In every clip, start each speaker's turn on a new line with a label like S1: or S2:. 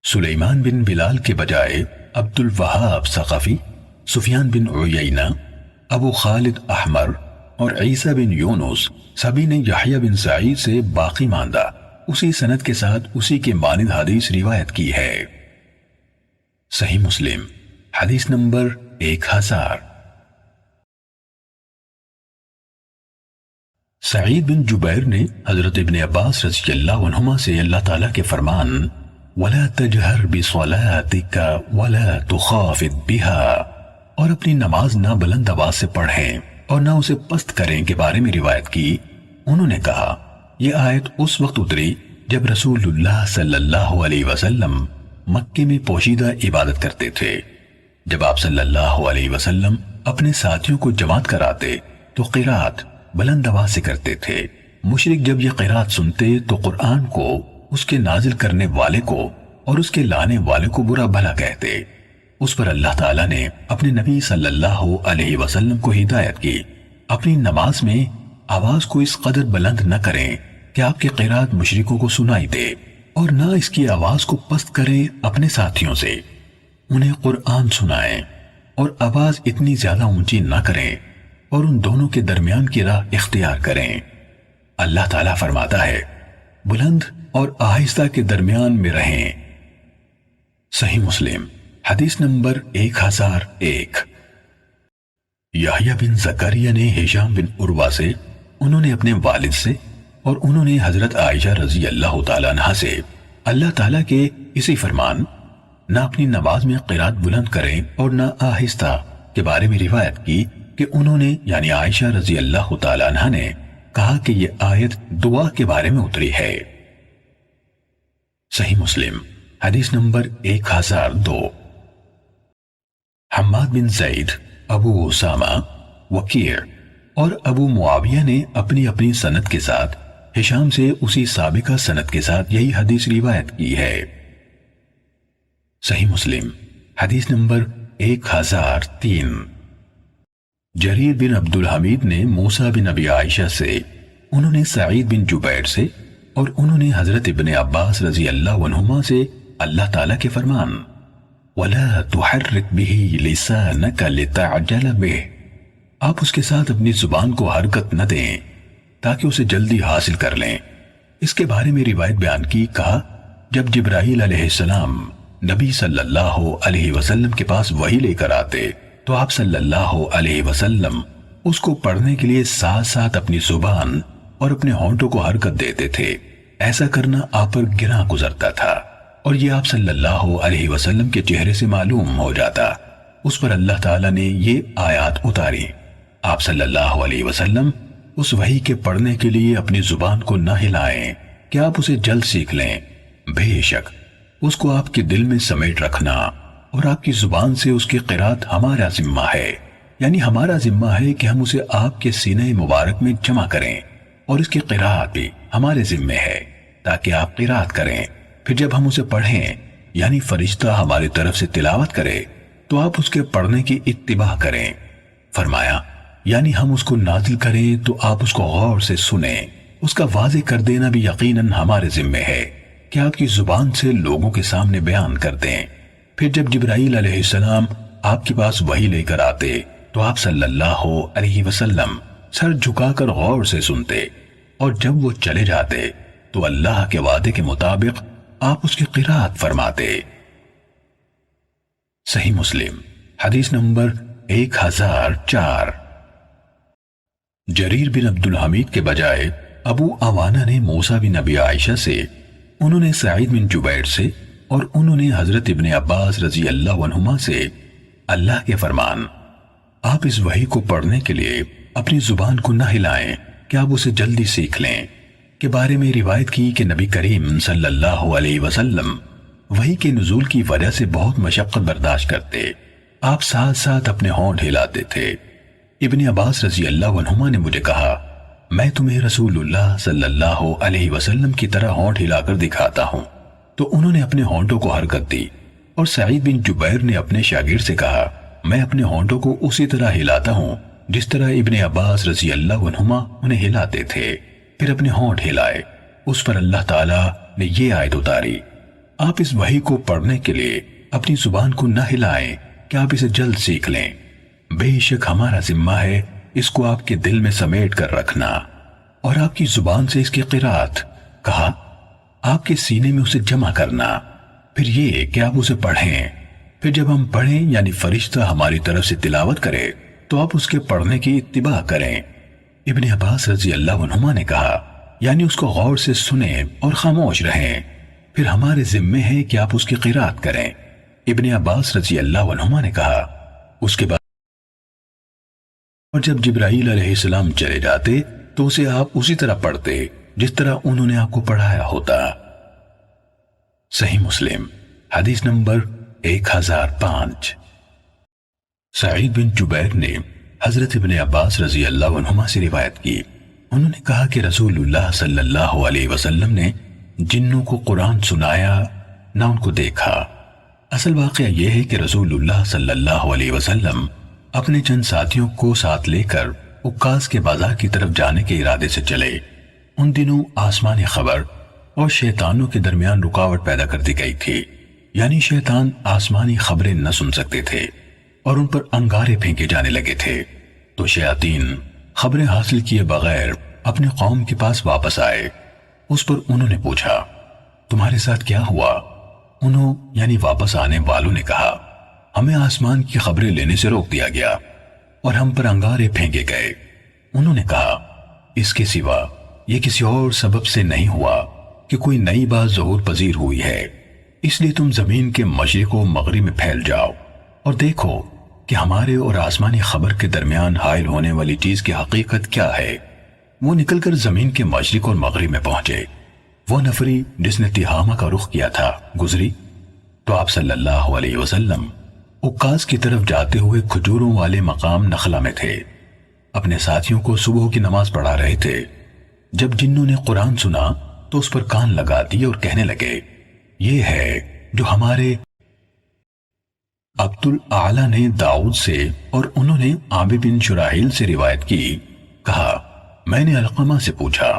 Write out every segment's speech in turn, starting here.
S1: سلیمان بن بلال کے بجائے عبد الوہاب ثقفی، سفیان بن عیینہ، ابو خالد احمر اور عیسیٰ بن یونس سبھی نے یحییٰ بن سعید سے باقی ماندہ اسی سند کے ساتھ اسی کے مانند حدیث روایت کی ہے۔ صحیح مسلم حدیث نمبر 1000۔ سعید بن جبیر نے حضرت ابن عباس رضی اللہ عنہما سے اللہ تعالیٰ کے فرمان وَلَا تَجْهَرْ بِصَلَاتِكَ وَلَا تُخَافِتْ بِهَا اور اپنی نماز نہ بلند آواز سے پڑھیں اور نہ اسے پست کریں کے بارے میں روایت کی۔ انہوں نے کہا یہ آیت اس وقت اتری جب رسول اللہ صلی اللہ علیہ وسلم مکے میں پوشیدہ عبادت کرتے تھے۔ جب آپ صلی اللہ علیہ وسلم اپنے ساتھیوں کو جماعت کراتے تو قرات بلند آواز سے کرتے تھے۔ مشرک جب یہ قرات سنتے تو قرآن کو، اس کے نازل کرنے والے کو اور اس کے لانے والے کو برا بھلا کہتے۔ اس پر اللہ تعالیٰ نے اپنے نبی صلی اللہ علیہ وسلم کو ہدایت کی اپنی نماز میں آواز کو اس قدر بلند نہ کریں کہ آپ کی قرات مشرکوں کو سنائی دے، اور نہ اس کی آواز کو پست کریں اپنے ساتھیوں سے۔ انہیں قرآن سنائیں اور آواز اتنی زیادہ اونچی نہ کریں اور ان دونوں کے درمیان کی راہ اختیار کریں۔ اللہ تعالیٰ فرماتا ہے بلند اور آہستہ کے درمیان میں رہیں۔ صحیح مسلم حدیث نمبر 1001۔ یحییٰ بن زکریا نے ہشام بن عروہ سے، انہوں نے اپنے والد سے اور انہوں نے حضرت عائشہ رضی اللہ تعالیٰ عنہا سے اللہ تعالیٰ کے اسی فرمان نہ اپنی نماز میں قرات بلند کریں اور نہ آہستہ کے بارے میں روایت کی کہ انہوں نے یعنی عائشہ رضی اللہ تعالیٰ عنہا نے کہا کہ یہ آیت دعا کے بارے میں اتری ہے۔ صحیح مسلم حدیث نمبر 1002۔ حماد بن زید، ابو اسامہ، وکیع اور ابو معاویہ نے اپنی اپنی سند کے ساتھ ہشام سے اسی سابقہ سند کے ساتھ یہی حدیث روایت کی ہے۔ صحیح مسلم حدیث نمبر 1003۔ جریر بن عبد الحمید نے موسیٰ بن ابی عائشہ سے، انہوں نے سعید بن جبیر سے اور انہوں نے حضرت ابن عباس رضی اللہ عنہما سے اللہ تعالیٰ کے فرمان وَلَا تُحَرِّكْ بِهِ لِسَانَكَ لِتَعْجَلَ بِهِ آپ اس کے ساتھ اپنی زبان کو حرکت نہ دیں تاکہ اسے جلدی حاصل کر لیں۔ اس کے بارے میں روایت بیان کی، کہا جب جبرائیل علیہ السلام نبی صلی اللہ علیہ وسلم کے پاس وحی لے کر آتے تو آپ صلی اللہ علیہ وسلم اس کو پڑھنے کے لیے ساتھ ساتھ اپنی زبان اور اپنے ہونٹوں کو حرکت دیتے تھے۔ ایسا کرنا آپ پر گراں گزرتا تھا اور یہ آپ صلی اللہ علیہ وسلم کے چہرے سے معلوم ہو جاتا۔ اس پر اللہ تعالیٰ نے یہ آیات اتاری، آپ صلی اللہ علیہ وسلم اس وحی کے پڑھنے کے لیے اپنی زبان کو نہ ہلائیں کہ آپ اسے جلد سیکھ لیں، بے شک اس کو آپ کے دل میں سمیٹ رکھنا اور آپ کی زبان سے اس کی قرات ہمارا ذمہ ہے، یعنی ہمارا ذمہ ہے کہ ہم اسے آپ کے سینہ مبارک میں جمع کریں، اور اس کی قرات بھی ہمارے ذمہ ہے تاکہ آپ قرات کریں۔ پھر جب ہم اسے پڑھیں یعنی فرشتہ ہماری طرف سے تلاوت کرے تو آپ اس کے پڑھنے کی اتباع کریں۔ فرمایا یعنی ہم اس کو نازل کریں تو آپ اس کو غور سے سنیں۔ اس کا واضح کر دینا بھی یقیناً ہمارے ذمہ ہے کہ آپ کی زبان سے لوگوں کے سامنے بیان کر دیں۔ پھر جب جبرائیل علیہ السلام آپ کے پاس وحی لے کر آتے تو آپ صلی اللہ علیہ وسلم سر جھکا کر غور سے سنتے، اور جب وہ چلے جاتے تو اللہ کے وعدے کے مطابق آپ اس کی قرات فرماتے۔ صحیح مسلم حدیث نمبر 1004۔ جریر بن عبد الحمید کے بجائے ابو عوانہ نے موسیٰ بن ابی عائشہ سے، انہوں نے سعید بن جبیر سے اور انہوں نے حضرت ابن عباس رضی اللہ عنہما سے اللہ کے فرمان آپ اس وحی کو پڑھنے کے لیے اپنی زبان کو نہ ہلائیں کہ آپ اسے جلدی سیکھ لیں کے بارے میں روایت کی کہ نبی کریم صلی اللہ علیہ وسلم وحی کے نزول کی وجہ سے بہت مشقت برداشت کرتے، آپ ساتھ ساتھ اپنے ہونٹ ہلاتے تھے۔ ابن عباس رضی اللہ عنہما نے مجھے کہا میں تمہیں رسول اللہ صلی اللہ علیہ وسلم کی طرح ہونٹ ہلا کر دکھاتا ہوں، تو انہوں نے اپنے ہونٹوں کو حرکت دی، اور سعید بن جبیر نے اپنے شاگرد سے کہا میں اپنے ہونٹوں کو اسی طرح ہلاتا ہوں جس طرح ابن عباس رضی اللہ عنہما انہیں ہلاتے تھے۔ پھر اپنے ہونٹ ہلائے۔ اس پر اللہ تعالیٰ نے یہ آیت اتاری آپ اس وحی کو پڑھنے کے لیے اپنی زبان کو نہ ہلائیں کہ آپ اسے جلد سیکھ لیں۔ بے شک ہمارا ذمہ ہے اس کو آپ کے دل میں سمیٹ کر رکھنا اور آپ کی زبان سے اس کی قرات، کہا آپ کے سینے میں اسے جمع کرنا، پھر یہ کہ آپ اسے پڑھیں، پھر جب ہم پڑھیں یعنی فرشتہ ہماری طرف سے تلاوت کرے تو آپ اس کے پڑھنے کی اتباع کریں۔ ابن عباس رضی اللہ عنہما نے کہا یعنی اس کو غور سے سنیں اور خاموش رہیں، پھر ہمارے ذمے ہے کہ آپ اس کی قرات کریں۔ ابن عباس رضی اللہ عنہما نے کہا اس کے بعد اور جب جبرائیل علیہ السلام چلے جاتے تو اسے آپ اسی طرح پڑھتے جس طرح انہوں نے آپ کو پڑھایا ہوتا۔ صحیح مسلم حدیث نمبر 1005۔ سعید بن جبیر نے حضرت ابن عباس رضی اللہ عنہما سے روایت کی، انہوں نے کہا کہ رسول اللہ صلی اللہ علیہ وسلم نے جنوں کو قرآن سنایا نہ ان کو دیکھا۔ اصل واقعہ یہ ہے کہ رسول اللہ صلی اللہ علیہ وسلم اپنے چند ساتھیوں کو ساتھ لے کر عکاظ کے بازار کی طرف جانے کے ارادے سے چلے۔ ان دنوں آسمانی خبر اور شیطانوں کے درمیان رکاوٹ پیدا کر دی گئی تھی، یعنی شیطان آسمانی خبریں نہ سن سکتے تھے اور ان پر انگارے پھینکے جانے لگے تھے، تو شیاطین خبریں حاصل کیے بغیر اپنے قوم کے پاس واپس آئے۔ اس پر انہوں نے پوچھا تمہارے ساتھ کیا ہوا؟ انہوں یعنی واپس آنے والوں نے کہا ہمیں آسمان کی خبریں لینے سے روک دیا گیا اور ہم پر انگارے پھینکے گئے۔ انہوں نے کہا اس کے سوا یہ کسی اور سبب سے نہیں ہوا کہ کوئی نئی بات ظہور پذیر ہوئی ہے، اس لیے تم زمین کے مشرق و مغرب میں پھیل جاؤ اور دیکھو کہ ہمارے اور آسمانی خبر کے درمیان حائل ہونے والی چیز کی حقیقت کیا ہے۔ وہ نکل کر زمین کے مشرق اور مغرب میں پہنچے۔ وہ نفری جس نے تہامہ کا رخ کیا تھا گزری تو آپ صلی اللہ علیہ وسلم عکاظ کی طرف جاتے ہوئے کھجوروں والے مقام نخلا میں تھے، اپنے ساتھیوں کو صبح کی نماز پڑھا رہے تھے۔ جب جنوں نے قرآن سنا تو اس پر کان لگا دیے اور کہنے لگے یہ ہے جو ہمارے عبد الاعلی نے داؤد سے اور انہوں نے عامر بن شراحیل سے روایت کی۔ کہا میں نے علقمہ سے پوچھا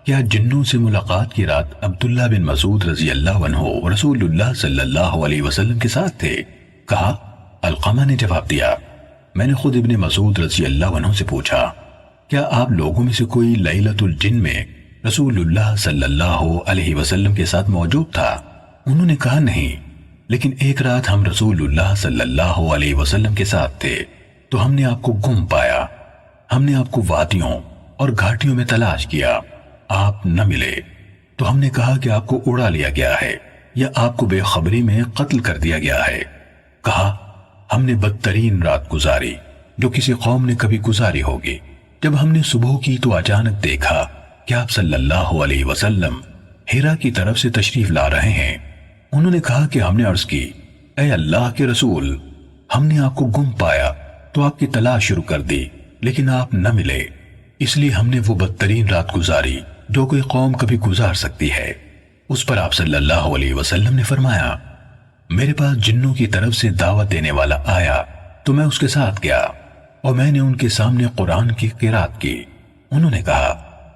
S1: کیا جنوں سے ملاقات کی رات عبداللہ بن مسعود رضی اللہ عنہ رسول اللہ صلی اللہ علیہ وسلم کے ساتھ تھے؟ کہا علقمہ نے جواب دیا میں نے خود ابن مسعود رضی اللہ عنہ سے پوچھا کیا آپ لوگوں میں سے کوئی لیلۃ الجن میں رسول اللہ صلی اللہ علیہ وسلم کے ساتھ موجود تھا؟ انہوں نے کہا نہیں، لیکن ایک رات ہم رسول اللہ صلی اللہ علیہ وسلم کے ساتھ تھے تو ہم نے آپ کو گم پایا، ہم نے آپ کو وادیوں اور گھاٹیوں میں تلاش کیا، آپ نہ ملے تو ہم نے کہا کہ آپ کو اڑا لیا گیا ہے یا آپ کو بے خبری میں قتل کر دیا گیا ہے۔ کہا ہم نے بدترین رات گزاری جو کسی قوم نے کبھی گزاری ہوگی۔ جب ہم نے صبح کی تو اچانک دیکھا کہ آپ صلی اللہ علیہ وسلم ہیرا کی طرف سے تشریف لا رہے ہیں۔ انہوں نے کہا کہ ہم نے عرض کی اے اللہ کے رسول، ہم نے آپ کو گم پایا تو آپ کی تلاش شروع کر دی لیکن آپ نہ ملے، اس لیے ہم نے وہ بدترین رات گزاری جو کوئی قوم کبھی گزار سکتی ہے۔ اس پر آپ صلی اللہ علیہ وسلم نے فرمایا میرے پاس جنوں کی طرف سے دعوت دینے والا آیا تو میں اس کے ساتھ گیا اور میں نے ان کے سامنے قرآن کی قرات کی۔ انہوں نے کہا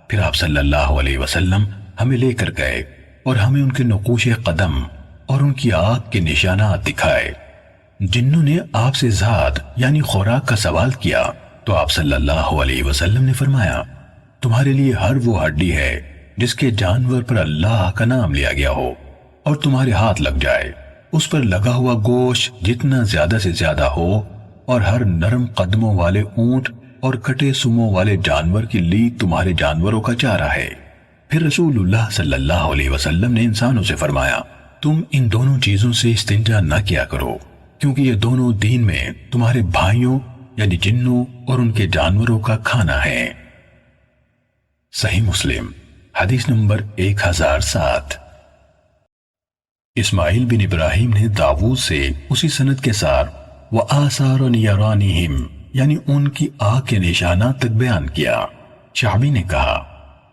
S1: پھر آپ صلی اللہ علیہ وسلم ہمیں لے کر گئے اور ہمیں ان کے نقوش قدم اور ان کی آنکھ کے نشانات دکھائے۔ جنوں نے آپ سے ذات یعنی خوراک کا سوال کیا تو آپ صلی اللہ علیہ وسلم نے فرمایا تمہارے لیے ہر وہ ہڈی ہے جس کے جانور پر اللہ کا نام لیا گیا ہو اور تمہارے ہاتھ لگ جائے، اس پر لگا ہوا گوشت جتنا زیادہ سے زیادہ ہو، اور ہر نرم قدموں والے اونٹ اور کٹے سموں والے جانور کی لید تمہارے جانوروں کا چارہ ہے۔ پھر رسول اللہ صلی اللہ علیہ وسلم نے انسانوں سے فرمایا تم ان دونوں چیزوں سے استنجا نہ کیا کرو کیونکہ یہ دونوں دین میں تمہارے بھائیوں یعنی جنوں اور ان کے جانوروں کا کھانا ہے۔ صحیح مسلم حدیث نمبر 1007۔ اسماعیل بن ابراہیم نے داؤد سے اسی سند کے ساتھ وآثار یرانہم یعنی ان کی آنکھ کے نشانات تک بیان کیا۔ شعبی نے کہا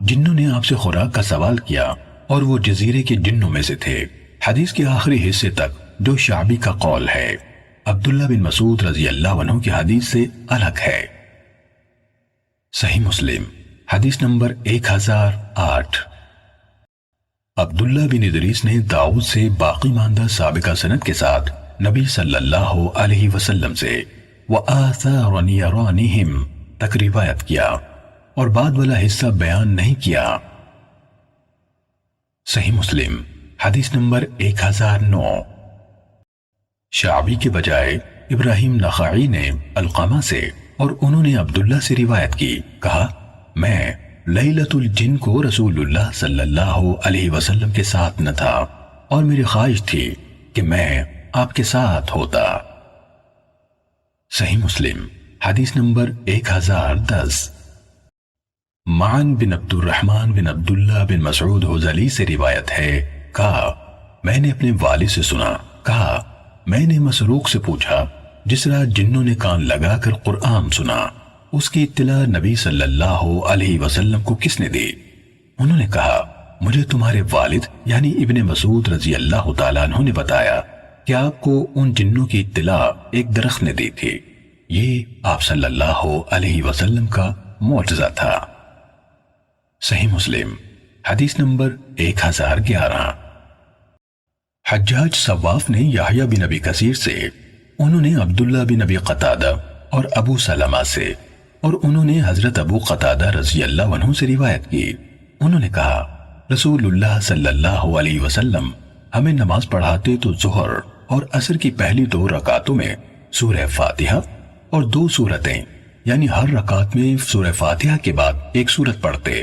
S1: جنوں نے آپ سے خوراک کا سوال کیا اور وہ جزیرے کے جنوں میں سے تھے۔ حدیث کے آخری حصے تک جو شعبی کا قول ہے عبداللہ بن مسعود رضی اللہ عنہ کی حدیث سے الگ ہے۔ صحیح مسلم حدیث نمبر 1008۔ عبداللہ بن ادریس نے داؤد سے باقی ماندہ سابقہ سند کے ساتھ نبی صلی اللہ علیہ وسلم سے وَآثَارَ نِيرَانِهِمْ تک روایت کیا اور بعد والا حصہ بیان نہیں کیا۔ صحیح مسلم حدیث نمبر 1009۔ شعبی کے بجائے ابراہیم نخعی نے علقمہ سے اور انہوں نے عبداللہ سے روایت کی، کہا میں لیلۃ الجن کو رسول اللہ صلی اللہ علیہ وسلم کے ساتھ نہ تھا اور میری خواہش تھی کہ میں آپ کے ساتھ ہوتا۔ صحیح مسلم حدیث نمبر 1010۔ معن بن عبد الرحمن بن عبداللہ بن مسعود حذلی سے روایت ہے، کہا میں نے اپنے والد سے سنا، کہا میں نے مسروق سے پوچھا جس رات جنوں نے کان لگا کر قرآن سنا، اس کی اطلاع نبی صلی اللہ علیہ وسلم کو کس نے دی؟ انہوں نے کہا مجھے تمہارے والد یعنی ابن مسعود رضی اللہ تعالیٰ عنہ نے بتایا کہ آپ کو ان جنوں کی اطلاع ایک درخت نے دی تھی۔ یہ آپ صلی اللہ علیہ وسلم کا معجزہ تھا۔ صحیح مسلم حدیث نمبر 1011۔ حجاج صواف نے یحییٰ بن ابی کثیر سے، انہوں نے عبداللہ بن ابی قتادہ اور ابو سلمہ سے، اور انہوں نے حضرت ابو قتادہ رضی اللہ عنہ سے روایت کی۔ انہوں نے کہا رسول اللہ صلی اللہ علیہ وسلم ہمیں نماز پڑھاتے تو ظہر اور عصر کی پہلی 2 رکعتوں میں سورہ فاتحہ اور 2 سورتیں، یعنی ہر رکعت میں سورہ فاتحہ کے بعد ایک سورت پڑھتے،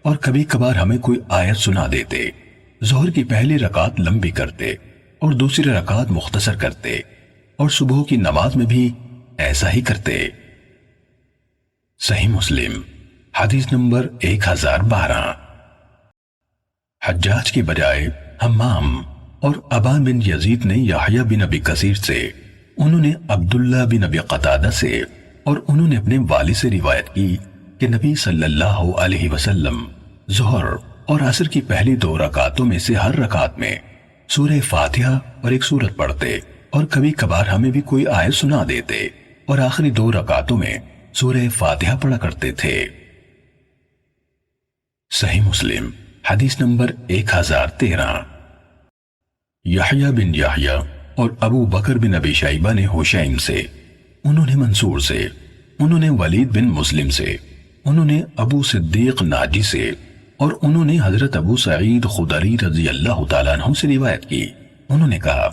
S1: اور کبھی کبھار ہمیں کوئی آیت سنا دیتے۔ ظہر کی پہلی رکعت لمبی کرتے اور دوسری رکعت مختصر کرتے، اور صبح کی نماز میں بھی ایسا ہی کرتے۔ صحیح مسلم حدیث نمبر 1012۔ حجاج کے بجائے حمام اور ابان بن یزید نے یحییٰ بن ابی کثیر سے، انہوں نے عبداللہ بن ابی قتادہ سے، اور انہوں نے اپنے والد سے روایت کی کہ نبی صلی اللہ علیہ وسلم ظہر اور عصر کی پہلی 2 رکعتوں میں سے ہر رکعت میں سورہ فاتحہ اور ایک سورت پڑھتے، اور کبھی کبھار ہمیں بھی کوئی آیت سنا دیتے، اور آخری 2 رکعتوں میں سورہ فاتحہ پڑھا کرتے تھے۔ صحیح مسلم حدیث نمبر 1013۔ یحییٰ بن یحییٰ اور ابو بکر بن ابی شیبہ نے ہوشیم سے، انہوں نے منصور سے، انہوں نے ولید بن مسلم سے، انہوں نے ابو صدیق ناجی سے، اور انہوں نے حضرت ابو سعید خدری رضی اللہ تعالیٰ عنہ سے روایت کی۔ انہوں نے کہا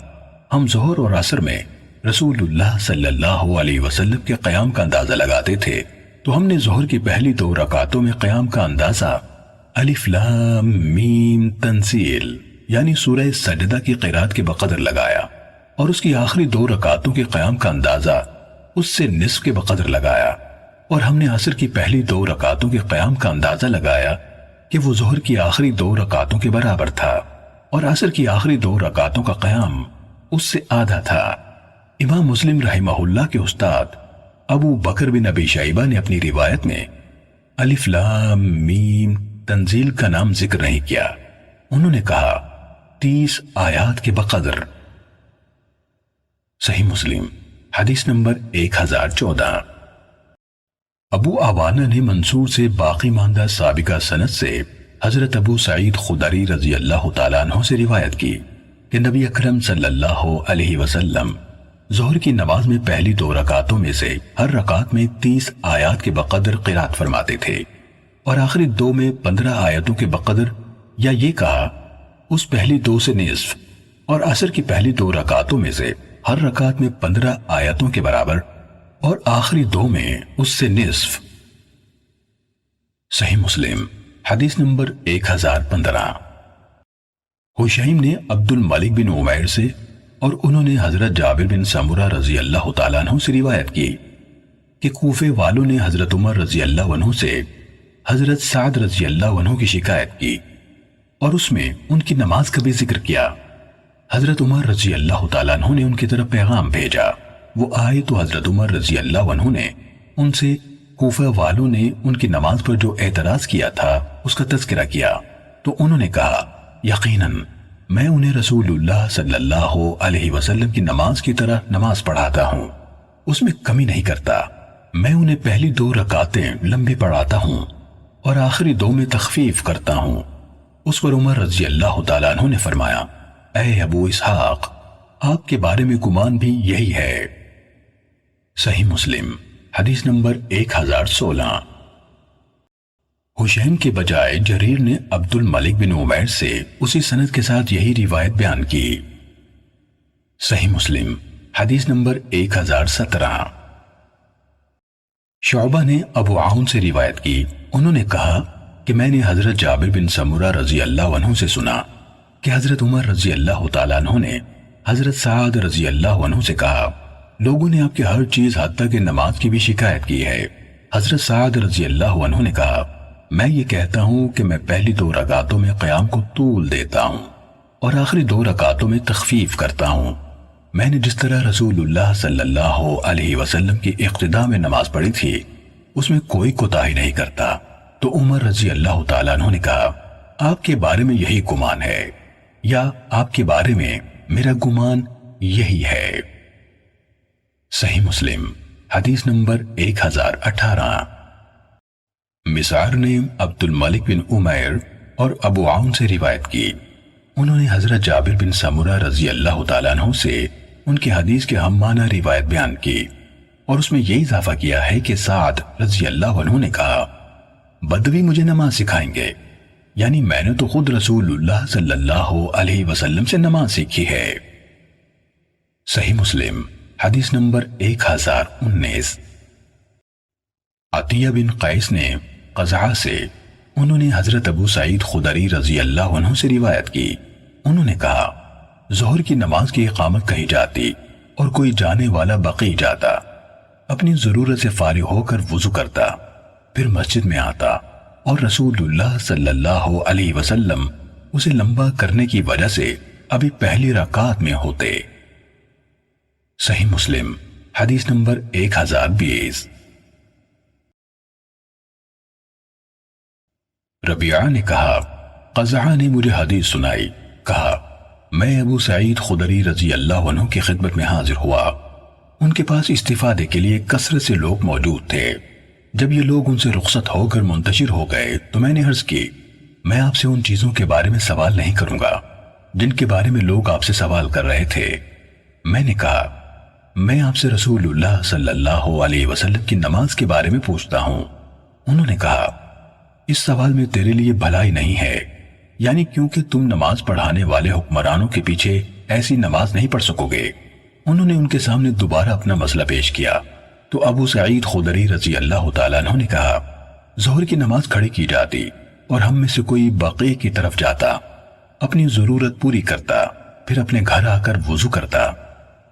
S1: ہم ظہر اور عصر میں رسول اللہ صلی اللہ علیہ وسلم کے قیام کا اندازہ لگاتے تھے، تو ہم نے ظہر کی پہلی 2 رکعتوں میں قیام کا اندازہ الف لام میم تنزیل یعنی سورہ سجدہ کی قرات کے بقدر لگایا، اور اس کی آخری 2 رکعتوں کے قیام کا اندازہ اس سے نصف کے بقدر لگایا، اور ہم نے عصر کی پہلی 2 رکعتوں کے قیام کا اندازہ لگایا کہ وہ ظہر کی آخری 2 رکعتوں کے برابر تھا، اور عصر کی آخری 2 رکعتوں کا قیام اس سے آدھا تھا۔ امام مسلم رحمہ اللہ کے استاد ابو بکر بن ابی شیبہ نے اپنی روایت میں الف لام میم تنزیل کا نام ذکر نہیں کیا، انہوں نے کہا 30 آیات کے بقدر۔ صحیح مسلم حدیث نمبر 1014۔ ابو عوانہ نے منصور سے باقی ماندہ سابقہ سند سے حضرت ابو سعید خدری رضی اللہ تعالیٰ عنہ سے روایت کی کہ نبی اکرم صلی اللہ علیہ وسلم ظہر کی نماز میں پہلی 2 رکعتوں میں سے ہر رکعت میں 30 آیات کے بقدر قرات فرماتے تھے، اور آخری 2 میں 15 آیتوں کے بقدر، یا یہ کہا اس پہلی 2 سے نصف، اور عصر کی پہلی 2 رکعتوں میں سے ہر رکعت میں 15 آیتوں کے برابر، اور آخری 2 میں اس سے نصف۔ صحیح مسلم حدیث نمبر 1015۔ ہوشیم نے عبد الملک بن عمیر سے، اور انہوں نے حضرت جابر بن سمرہ رضی اللہ تعالیٰ عنہ سے روایت کی کہ کوفے والوں نے حضرت عمر رضی اللہ عنہ سے حضرت سعد رضی اللہ عنہ کی شکایت کی، اور اس میں ان کی نماز کا بھی ذکر کیا۔ حضرت عمر رضی اللہ تعالیٰ عنہ نے ان کی طرف پیغام بھیجا، وہ آئے تو حضرت عمر رضی اللہ عنہ نے ان سے کوفہ والوں نے ان کی نماز پر جو اعتراض کیا تھا اس کا تذکرہ کیا، تو انہوں نے کہا یقیناً میں انہیں رسول اللہ صلی اللہ علیہ وسلم کی نماز کی طرح نماز پڑھاتا ہوں، اس میں کمی نہیں کرتا، میں انہیں پہلی 2 رکعتیں لمبی پڑھاتا ہوں اور آخری 2 میں تخفیف کرتا ہوں۔ اس پر عمر رضی اللہ تعالیٰ عنہ نے فرمایا، اے ابو اسحاق، آپ کے بارے میں گمان بھی یہی ہے۔ صحیح مسلم حدیث نمبر 1016۔ حشیم کے بجائے جریر نے عبد الملک بن عمیر سے اسی سند کے ساتھ یہی روایت بیان کی۔ صحیح مسلم حدیث نمبر 1017۔ شعبہ نے ابو عون سے روایت کی، انہوں نے کہا کہ میں نے حضرت جابر بن سمرہ رضی اللہ عنہ سے سنا کہ حضرت عمر رضی اللہ تعالیٰ عنہ نے حضرت سعد رضی اللہ عنہ سے کہا، لوگوں نے آپ کی ہر چیز حتیٰ کہ نماز کی بھی شکایت کی ہے۔ حضرت سعد رضی اللہ عنہ نے کہا، میں یہ کہتا ہوں کہ میں پہلی 2 رکعتوں میں قیام کو طول دیتا ہوں اور آخری 2 رکعتوں میں تخفیف کرتا ہوں۔ میں نے جس طرح رسول اللہ صلی اللہ علیہ وسلم کی اقتداء میں نماز پڑھی تھی اس میں کوئی کوتاہی نہیں کرتا۔ تو عمر رضی اللہ تعالیٰ عنہ نے کہا، آپ کے بارے میں یہی گمان ہے یا آپ کے بارے میں میرا گمان یہی ہے۔ صحیح مسلم حدیث نمبر 1018۔ مسعر نے عبد الملک بن عمیر اور ابو عون سے روایت کی، انہوں نے حضرت جابر بن سمرہ رضی اللہ تعالیٰ عنہ سے ان کی حدیث کے ہم معنی روایت بیان کی اور اس میں یہ اضافہ کیا ہے کہ سعد رضی اللہ عنہ نے کہا، بدوی مجھے نماز سکھائیں گے، یعنی میں نے تو خود رسول اللہ صلی اللہ علیہ وسلم سے نماز سیکھی ہے۔ صحیح مسلم حدیث نمبر 1019۔ عطیہ بن قیس نے قزعہ سے، انہوں نے حضرت ابو سعید خدری رضی اللہ عنہ سے روایت کی، انہوں نے کہا، ظہر کی نماز کی اقامت کہی جاتی اور کوئی جانے والا بقی جاتا، اپنی ضرورت سے فارغ ہو کر وضو کرتا، پھر مسجد میں آتا اور رسول اللہ صلی اللہ علیہ وسلم اسے لمبا کرنے کی وجہ سے ابھی پہلی رکعت میں ہوتے۔ صحیح مسلم حدیث نمبر 1020۔ ربیعہ نے کہا، قزعہ نے مجھے حدیث سنائی، کہا، میں ابو سعید خدری رضی اللہ عنہ کی خدمت میں حاضر ہوا، ان کے پاس استفادے کے لیے کثرت سے لوگ موجود تھے۔ جب یہ لوگ ان سے رخصت ہو کر منتشر ہو گئے تو میں نے عرض کی، میں آپ سے ان چیزوں کے بارے میں سوال نہیں کروں گا جن کے بارے میں لوگ آپ سے سوال کر رہے تھے۔ میں نے کہا، میں آپ سے رسول اللہ صلی اللہ علیہ وسلم کی نماز کے بارے میں پوچھتا ہوں۔ انہوں نے کہا، اس سوال میں تیرے لیے بھلائی نہیں ہے، یعنی کیونکہ تم نماز پڑھانے والے حکمرانوں کے پیچھے ایسی نماز نہیں پڑھ سکو گے۔ انہوں نے ان کے سامنے دوبارہ اپنا مسئلہ پیش کیا تو ابو سعید خدری رضی اللہ تعالیٰ عنہ نے کہا، ظہر کی نماز کھڑی کی جاتی اور ہم میں سے کوئی بقیع کی طرف جاتا، اپنی ضرورت پوری کرتا، پھر اپنے گھر آ کر وضو کرتا،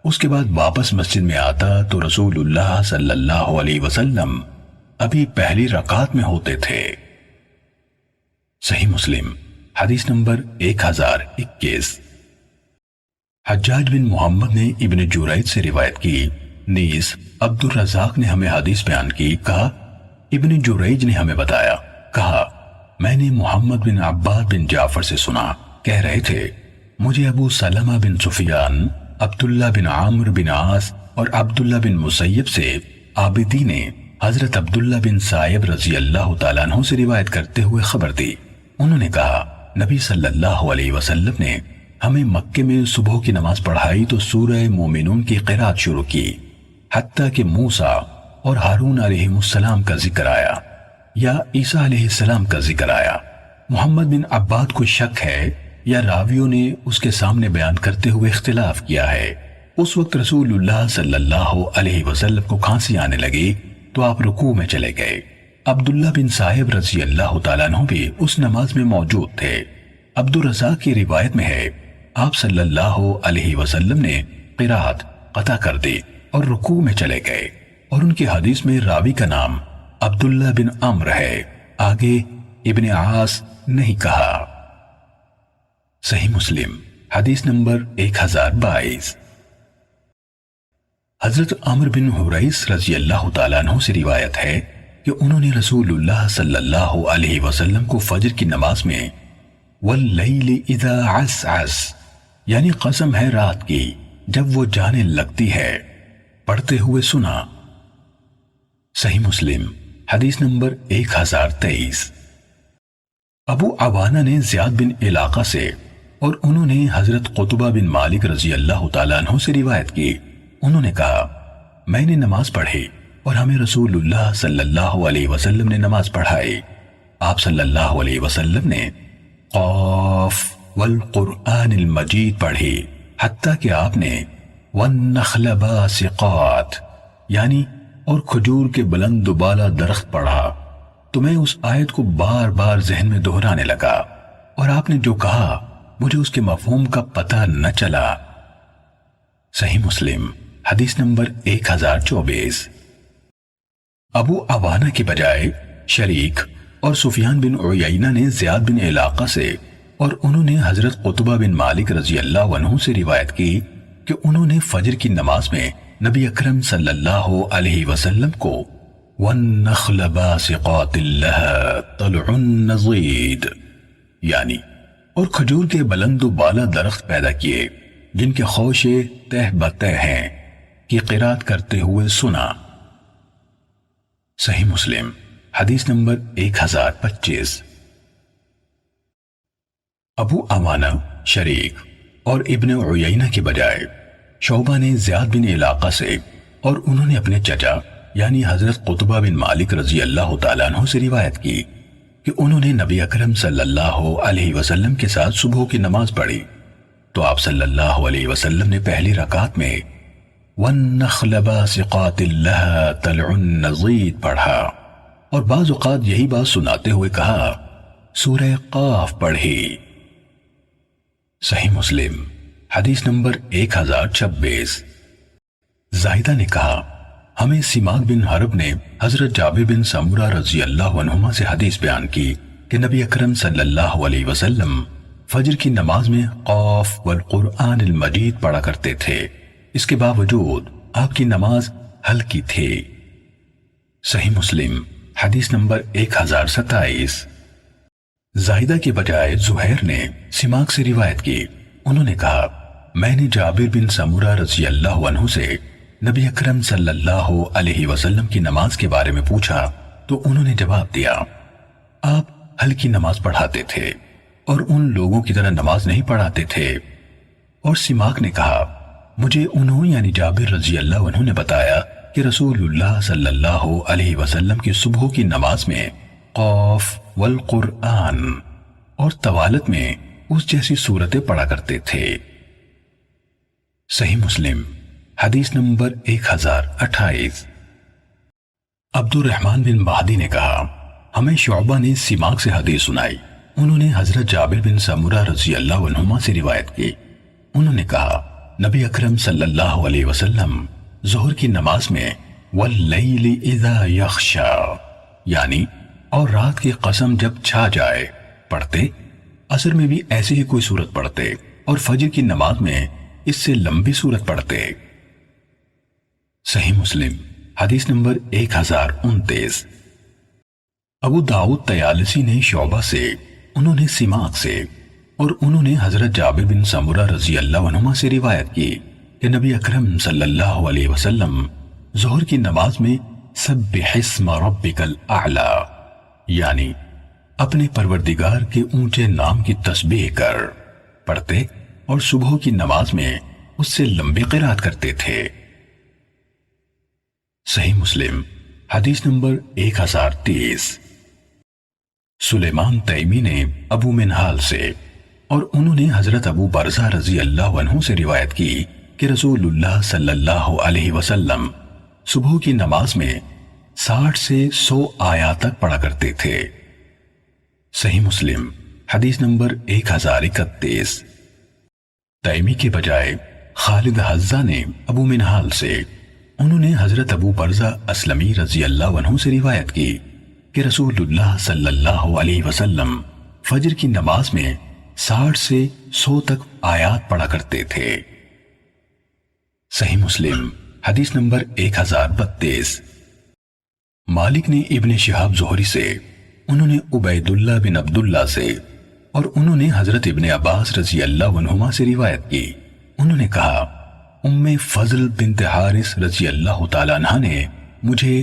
S1: اس کے بعد واپس مسجد میں آتا تو رسول اللہ صلی اللہ علیہ وسلم ابھی پہلی رکعت میں ہوتے تھے۔ صحیح مسلم حدیث نمبر 1021۔ حجاج بن محمد نے ابن جریج سے روایت کی، نیز عبد الرزاق نے ہمیں حدیث بیان کی، کہا، ابن جریج نے ہمیں بتایا، کہا، میں نے محمد بن عباد بن جعفر سے سنا، کہہ رہے تھے، مجھے ابو سلمہ بن سفیان، عبداللہ بن عامر بن عاص اور عبداللہ بن مسیب سے عابدی نے حضرت عبداللہ بن سائب رضی اللہ تعالیٰ عنہ سے روایت کرتے ہوئے خبر دی۔ انہوں نے کہا، نبی صلی اللہ علیہ وسلم نے ہمیں مکے میں صبح کی نماز پڑھائی تو سورہ مومنون کی قرات شروع کی، حتیٰ کہ موسیٰ اور ہارون علیہ السلام کا ذکر آیا یا عیسیٰ علیہ السلام کا ذکر آیا۔ محمد بن عباد کو شک ہے یا راویوں نے اس کے سامنے بیان کرتے ہوئے اختلاف کیا ہے۔ اس وقت رسول اللہ صلی اللہ علیہ وسلم کو کھانسی آنے لگی تو آپ رکوع میں چلے گئے۔ عبداللہ بن صاحب رضی اللہ تعالیٰ عنہ بھی اس نماز میں موجود تھے۔ عبد الرزاق کی روایت میں ہے، آپ صلی اللہ علیہ وسلم نے قرات قطع کر دی اور رکوع میں چلے گئے، اور ان کی حدیث میں راوی کا نام عبداللہ بن عمر ہے، آگے ابن عاص نہیں کہا۔ صحیح مسلم حدیث نمبر 1022۔ حضرت عمر بن حریث رضی اللہ تعالیٰ عنہ سے روایت ہے کہ انہوں نے رسول اللہ صلی اللہ علیہ وسلم کو فجر کی نماز میں واللیل اذا عسعس، یعنی قسم ہے رات کی جب وہ جانے لگتی ہے، پڑھتے ہوئے سنا۔ صحیح مسلم حدیث نمبر 1023۔ ابو عوانہ نے زیاد بن علاقہ سے اور انہوں نے حضرت قطبہ بن مالک رضی اللہ تعالیٰ عنہ سے روایت کی، انہوں نے کہا میں نے نماز پڑھی اور ہمیں رسول اللہ صلی اللہ علیہ وسلم نے نماز پڑھائی۔ آپ صلی اللہ علیہ وسلم نے قاف والقرآن المجید پڑھی، حتیٰ کہ آپ نے والنخل باسقات یعنی اور کھجور کے بلند و بالا درخت پڑھا، تو میں اس آیت کو بار بار ذہن میں دہرانے لگا اور آپ نے جو کہا مجھے اس کے مفہوم کا پتہ نہ چلا۔ صحیح مسلم حدیث نمبر 1024۔ ابو عوانہ کی بجائے شریک اور سفیان بن عیینہ نے زیاد بن علاقہ سے اور انہوں نے حضرت قطبہ بن مالک رضی اللہ عنہ سے روایت کی کہ انہوں نے فجر کی نماز میں نبی اکرم صلی اللہ علیہ وسلم کو وَالنَّخْلَ بَاسِقَاتٍ لَهَا طَلْعٌ نَضِيدٌ یعنی اور کھجور کے بلند و بالا درخت پیدا کیے جن کے خوشے تہ بتہ ہیں کی قرات کرتے ہوئے سنا۔ صحیح مسلم حدیث نمبر 1025۔ ابو عوانہ، شریک اور ابن عیینہ کے بجائے شعبہ نے زیاد بن علاقہ سے اور انہوں نے اپنے چچا یعنی حضرت قطبہ بن مالک رضی اللہ تعالیٰ عنہ سے روایت کی کہ انہوں نے نبی اکرم صلی اللہ علیہ وسلم کے ساتھ صبح کی نماز پڑھی تو آپ صلی اللہ علیہ وسلم نے پہلی رکعت میں وَالنَّخْلَ بَاسِقَاتٍ لَهَا طَلْعٌ نَضِيدٌ پڑھا اور بعض اوقات یہی بات سناتے ہوئے کہا سورہ قاف پڑھی۔ صحیح مسلم حدیث نمبر 1026۔ زاہدہ نے کہا ہمیں سماک بن حرب نے حضرت جابر بن سمرہ رضی اللہ عنہما سے حدیث بیان کی کہ نبی اکرم صلی اللہ علیہ وسلم فجر کی نماز میں قاف والقرآن المجید پڑھا کرتے تھے، اس کے باوجود آپ کی نماز ہلکی تھی۔ صحیح مسلم حدیث نمبر 1027۔ زاہدہ کے بجائے زہیر نے سماک سے روایت کی، انہوں نے کہا میں نے جابر بن سمرہ رضی اللہ عنہ سے نبی اکرم صلی اللہ علیہ وسلم کی نماز کے بارے میں پوچھا تو انہوں نے جواب دیا آپ ہلکی نماز پڑھاتے تھے اور ان لوگوں کی طرح نماز نہیں پڑھاتے تھے۔ اور سماک نے کہا مجھے انہوں یعنی جابر رضی اللہ عنہ نے بتایا کہ رسول اللہ صلی اللہ علیہ وسلم کی صبح کی نماز میں قاف والقرآن اور طوالت میں اس جیسی صورتیں پڑھا کرتے تھے۔ صحیح مسلم حدیث نمبر 1028۔ عبد الرحمن بن مہدی نے کہا ہمیں شعبہ نے سماک سے حدیث سنائی، انہوں نے حضرت جابر بن سمرہ رضی اللہ عنہما سے روایت کی، انہوں نے کہا نبی اکرم صلی اللہ علیہ وسلم ظہر کی نماز میں واللیل اذا یغشا یعنی اور رات کی قسم جب چھا جائے پڑھتے، عصر میں بھی ایسی ہی کوئی صورت پڑھتے اور فجر کی نماز میں اس سے لمبی صورت پڑھتے۔ صحیح مسلم حدیث نمبر 1029۔ ابو داؤد طیالسی نے شعبہ سے، انہوں نے سماک سے اور انہوں نے حضرت جابر بن سمرہ رضی اللہ عنہما سے روایت کی کہ نبی اکرم صلی اللہ علیہ وسلم ظہر کی نماز میں سبح اسم ربک الاعلی یعنی اپنے پروردگار کے اونچے نام کی تسبیح کر پڑھتے اور صبح کی نماز میں اس سے لمبی قرات کرتے تھے۔ صحیح مسلم حدیث نمبر 1030۔ سلیمان تیمی نے ابو منہال سے اور انہوں نے حضرت ابو برزہ رضی اللہ عنہ سے روایت کی کہ رسول اللہ صلی اللہ علیہ وسلم صبح کی نماز میں 60 سے 100 آیات تک پڑھا کرتے تھے۔ صحیح مسلم حدیث نمبر 1031۔ تیمی کے بجائے خالد حزہ نے ابو منہال سے، انہوں نے حضرت ابو برزہ اسلمی رضی اللہ عنہ سے روایت کی کہ رسول اللہ صلی اللہ علیہ وسلم فجر کی نماز میں 60 سے 100 تک آیات پڑھا کرتے تھے۔ صحیح مسلم حدیث نمبر 1032۔ مالک نے ابن شہاب زہری سے، انہوں نے عبید اللہ بن عبداللہ سے اور انہوں نے حضرت ابن عباس رضی اللہ عنہما سے روایت کی، انہوں نے کہا ام فضل بنت حارث رضی اللہ تعالیٰ عنہ نے مجھے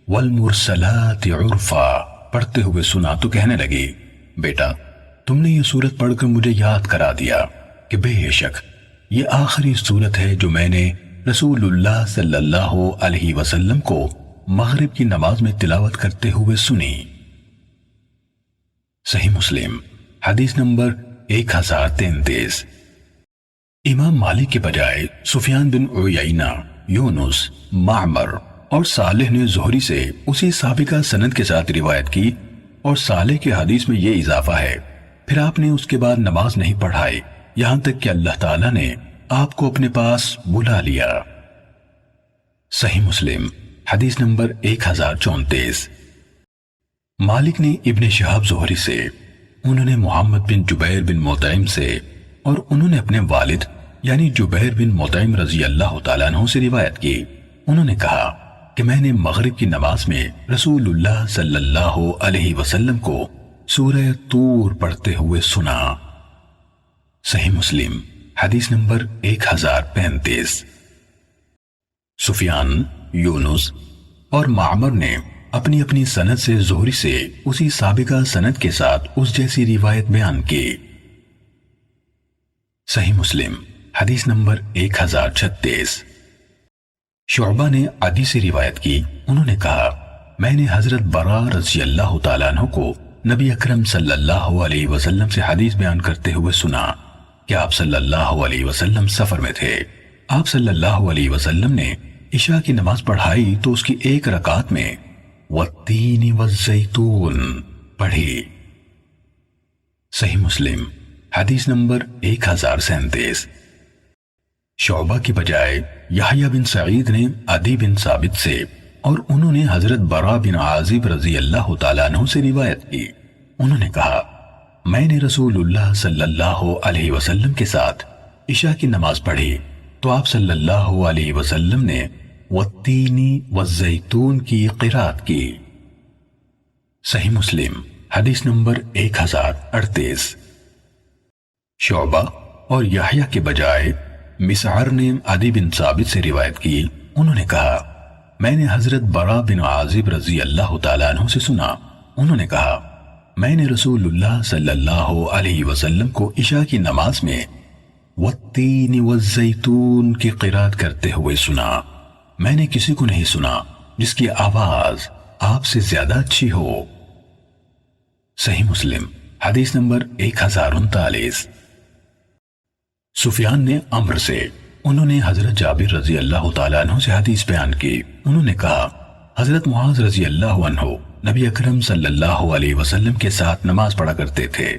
S1: والمرسلات عرفا پڑھتے ہوئے سنا تو کہنے لگی بیٹا تم نے یہ سورت پڑھ کر مجھے یاد کرا دیا کہ بے شک یہ آخری سورت ہے جو میں نے رسول اللہ صلی اللہ علیہ وسلم کو مغرب کی نماز میں تلاوت کرتے ہوئے سنی۔ صحیح مسلم حدیث نمبر 1033۔ امام مالک کے بجائے سفیان بن عیینہ، یونس، معمر اور صالح نے زہری سے اسی سابقہ سند کے ساتھ روایت کی، اور صالح کے حدیث میں یہ اضافہ ہے پھر آپ نے اس کے بعد نماز نہیں پڑھائی یہاں تک کہ اللہ تعالیٰ نے آپ کو اپنے پاس بلا لیا۔ صحیح مسلم حدیث نمبر 1034۔ مالک نے ابن شہاب زہری سے، انہوں نے محمد بن جبیر بن مطعم سے، اور انہوں نے اپنے والد یعنی جبیر بن مطعم رضی اللہ تعالیٰ عنہ سے روایت کی، انہوں نے کہا کہ میں نے مغرب کی نماز میں رسول اللہ صلی اللہ علیہ وسلم کو سورہ طور پڑھتے ہوئے سنا۔ صحیح مسلم حدیث نمبر 1035۔ سفیان، یونس اور معمر نے اپنی اپنی سند سے زہری سے اسی سابقہ سند کے ساتھ اس جیسی روایت بیان کی۔ صحیح مسلم حدیث نمبر 1036۔ شعبہ نے عدی سے روایت کی، انہوں نے کہا میں نے حضرت برا رضی اللہ تعالیٰ عنہ کو نبی اکرم صلی اللہ علیہ وسلم سے حدیث بیان کرتے ہوئے سنا کہ آپ صلی اللہ علیہ وسلم سفر میں تھے۔ آپ صلی اللہ علیہ وسلم نے عشاء کی نماز پڑھائی تو اس کی ایک رکعت میں والتین والزیتون پڑھی۔ صحیح مسلم حدیث نمبر 1037۔ شعبہ کی بجائے یحییٰ بن سعید نے عدی بن ثابت سے، اور انہوں نے حضرت برا بن عازب رضی اللہ تعالیٰ عنہ سے روایت کی، انہوں نے کہا میں نے رسول اللہ صلی اللہ علیہ وسلم کے ساتھ عشاء کی نماز پڑھی تو آپ صلی اللہ علیہ وسلم نے والتین والزیتون کی قرات کی۔ صحیح مسلم حدیث نمبر 1038۔ شعبہ اور یحییٰ کے بجائے مسعر نے عدی بن ثابت سے روایت کی، انہوں نے کہا میں نے حضرت برا بن عازب رضی اللہ تعالیٰ عنہ سے سنا، انہوں نے کہا میں نے رسول اللہ صلی اللہ علیہ وسلم کو عشاء کی نماز میں والتین والزیتون کی قرات کرتے ہوئے سنا، میں نے کسی کو نہیں سنا جس کی آواز آپ سے زیادہ اچھی ہو۔ صحیح مسلم حدیث نمبر 1039۔ سفیان نے عمر سے، انہوں نے حضرت جابر رضی اللہ تعالیٰ عنہ سے حدیث بیان کی، انہوں نے کہا حضرت معاذ رضی اللہ عنہ نبی اکرم صلی اللہ علیہ وسلم کے ساتھ نماز پڑھا کرتے تھے،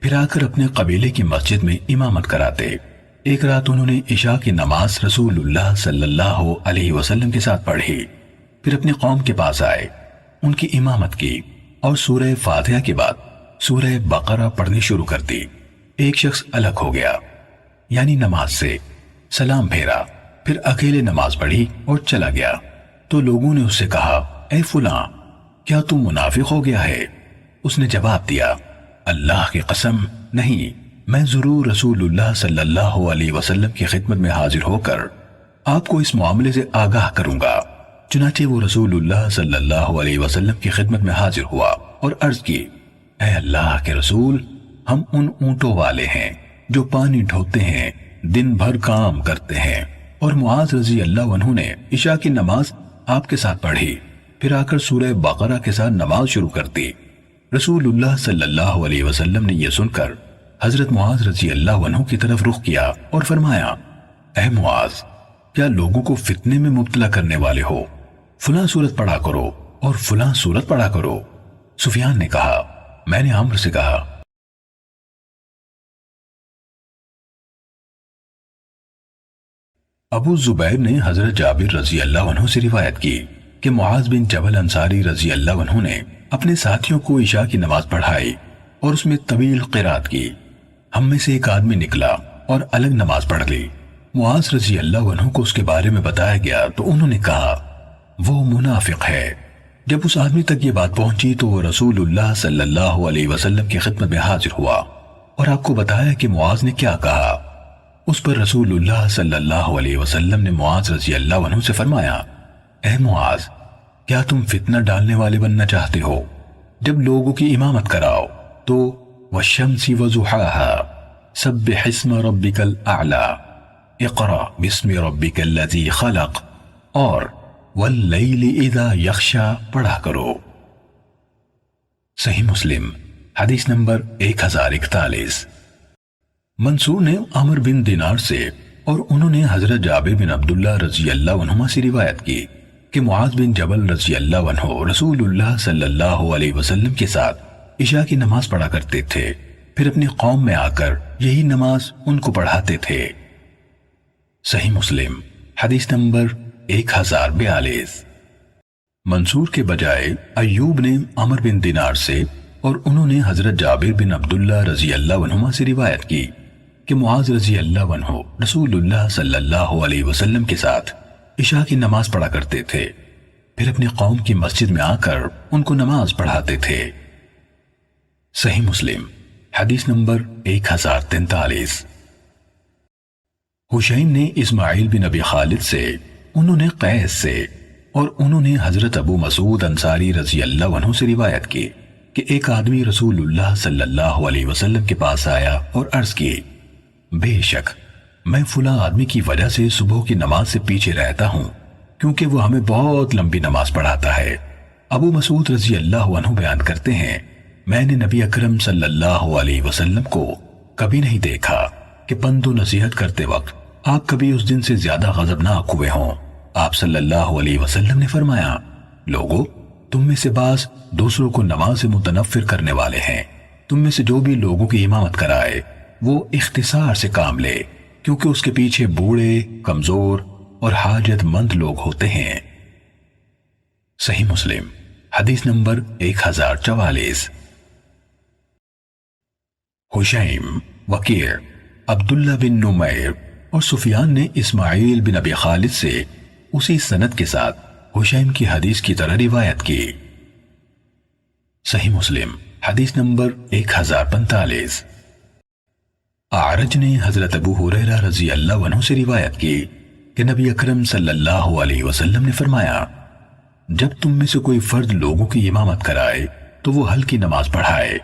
S1: پھر آ کر اپنے قبیلے کی مسجد میں امامت کراتے۔ ایک رات انہوں نے عشاء کی نماز رسول اللہ صلی اللہ علیہ وسلم کے ساتھ پڑھی، پھر اپنی قوم کے پاس آئے، ان کی امامت کی، اور سورہ فاتحہ کے بعد سورہ بقرہ پڑھنی شروع کر دی۔ ایک شخص الگ ہو گیا یعنی نماز سے، سلام پھیرا، پھر اکیلے نماز پڑھی اور چلا گیا، تو لوگوں نے اس سے کہا اے فلاں کیا تم منافق ہو گیا ہے؟ اس نے جواب دیا اللہ کی قسم نہیں، میں ضرور رسول اللہ صلی اللہ علیہ وسلم کی خدمت میں حاضر ہو کر آپ کو اس معاملے سے آگاہ کروں گا۔ چنانچہ وہ رسول اللہ صلی اللہ علیہ وسلم کی خدمت میں حاضر ہوا اور عرض کی اے اللہ کے رسول، ہم ان اونٹوں والے ہیں جو پانی ڈھوتے ہیں، دن بھر کام کرتے ہیں، اور معاذ رضی اللہ عنہ نے عشاء کی نماز آپ کے ساتھ پڑھی، پھر آ کر سورہ بقرہ کے ساتھ نماز شروع کر دی۔ رسول اللہ صلی اللہ علیہ وسلم نے یہ سن کر حضرت معاذ رضی اللہ عنہ کی طرف رخ کیا اور فرمایا اے معاذ، کیا لوگوں کو فتنے میں مبتلا کرنے والے ہو؟ فلاں سورت پڑھا کرو اور فلاں سورت پڑھا کرو۔ سفیان نے کہا میں نے عمرو سے کہا ابو زبیر نے حضرت جابر رضی اللہ عنہ سے روایت کی کہ معاذ بن جبل انصاری رضی اللہ عنہ نے اپنے ساتھیوں کو عشاء کی نماز پڑھائی اور اس میں طویل قرات کی۔ ہم میں سے ایک آدمی نکلا اور الگ نماز پڑھ لی۔ معاذ رضی اللہ عنہ کو اس کے بارے میں بتایا گیا تو انہوں نے کہا وہ منافق ہے۔ جب اس آدمی تک یہ بات پہنچی تو وہ رسول اللہ صلی اللہ علیہ وسلم کی خدمت میں حاضر ہوا اور آپ کو بتایا کہ معاذ نے کیا کہا۔ اس پر رسول اللہ صلی اللہ علیہ وسلم نے معاذ رضی اللہ عنہ سے فرمایا اے معاذ، کیا تم فتنہ ڈالنے والے بننا چاہتے ہو؟ جب لوگوں کی امامت کراؤ تو والشمس وضحاها سبح اسم ربک الاعلی اقرأ باسم ربک الذی خلق اور واللیل اذا یغشی پڑھا کرو۔ صحیح مسلم حدیث نمبر 1041۔ منصور نے عمر بن دینار سے اور انہوں نے حضرت جابر بن عبداللہ رضی اللہ عنہما سے روایت کی کہ معاذ بن جبل رضی اللہ عنہ رسول اللہ صلی اللہ علیہ وسلم کے ساتھ عشاء کی نماز پڑھا کرتے تھے، پھر اپنی قوم میں آ کر یہی نماز ان کو پڑھاتے تھے۔ صحیح مسلم حدیث نمبر 1042۔ منصور کے بجائے ایوب نے عمر بن دینار سے اور انہوں نے حضرت جابر بن عبداللہ رضی اللہ عنہما سے روایت کی کہ معاذ رضی اللہ عنہ رسول اللہ صلی اللہ علیہ وسلم کے ساتھ عشاء کی نماز پڑھا کرتے تھے، پھر اپنی قوم کی مسجد میں آ کر ان کو نماز پڑھاتے تھے۔ صحیح مسلم حدیث نمبر 1043۔ حشیم نے اسماعیل بن ابی خالد سے، انہوں نے قیس سے اور انہوں نے حضرت ابو مسعود انصاری رضی اللہ عنہ سے روایت کی کہ ایک آدمی رسول اللہ صلی اللہ علیہ وسلم کے پاس آیا اور عرض کی، بے شک میں فلاں آدمی کی وجہ سے صبح کی نماز سے پیچھے رہتا ہوں کیونکہ وہ ہمیں بہت لمبی نماز پڑھاتا ہے۔ ابو مسعود رضی اللہ عنہ بیان کرتے ہیں، میں نے نبی اکرم صلی اللہ علیہ وسلم کو کبھی نہیں دیکھا کہ پند و نصیحت کرتے وقت آپ کبھی اس دن سے زیادہ غضبناک ہوئے ہوں۔ آپ صلی اللہ علیہ وسلم نے فرمایا، لوگو تم میں سے بعض دوسروں کو نماز سے متنفر کرنے والے ہیں، تم میں سے جو بھی لوگوں کی امامت کرائے وہ اختصار سے کام لے کیونکہ اس کے پیچھے بوڑھے، کمزور اور حاجت مند لوگ ہوتے ہیں۔ صحیح مسلم حدیث نمبر 1044۔ حشیم، وکیع، عبداللہ بن نمیر اور سفیان نے اسماعیل بن ابی خالد سے اسی سند کے ساتھ حشیم کی حدیث کی طرح روایت کی۔ صحیح مسلم حدیث نمبر 1045۔ اعرج نے حضرت ابو ہریرہ رضی اللہ عنہ سے روایت کی کہ نبی اکرم صلی اللہ علیہ وسلم نے فرمایا، جب تم میں سے کوئی فرد لوگوں کی امامت کرائے تو وہ ہلکی نماز پڑھائے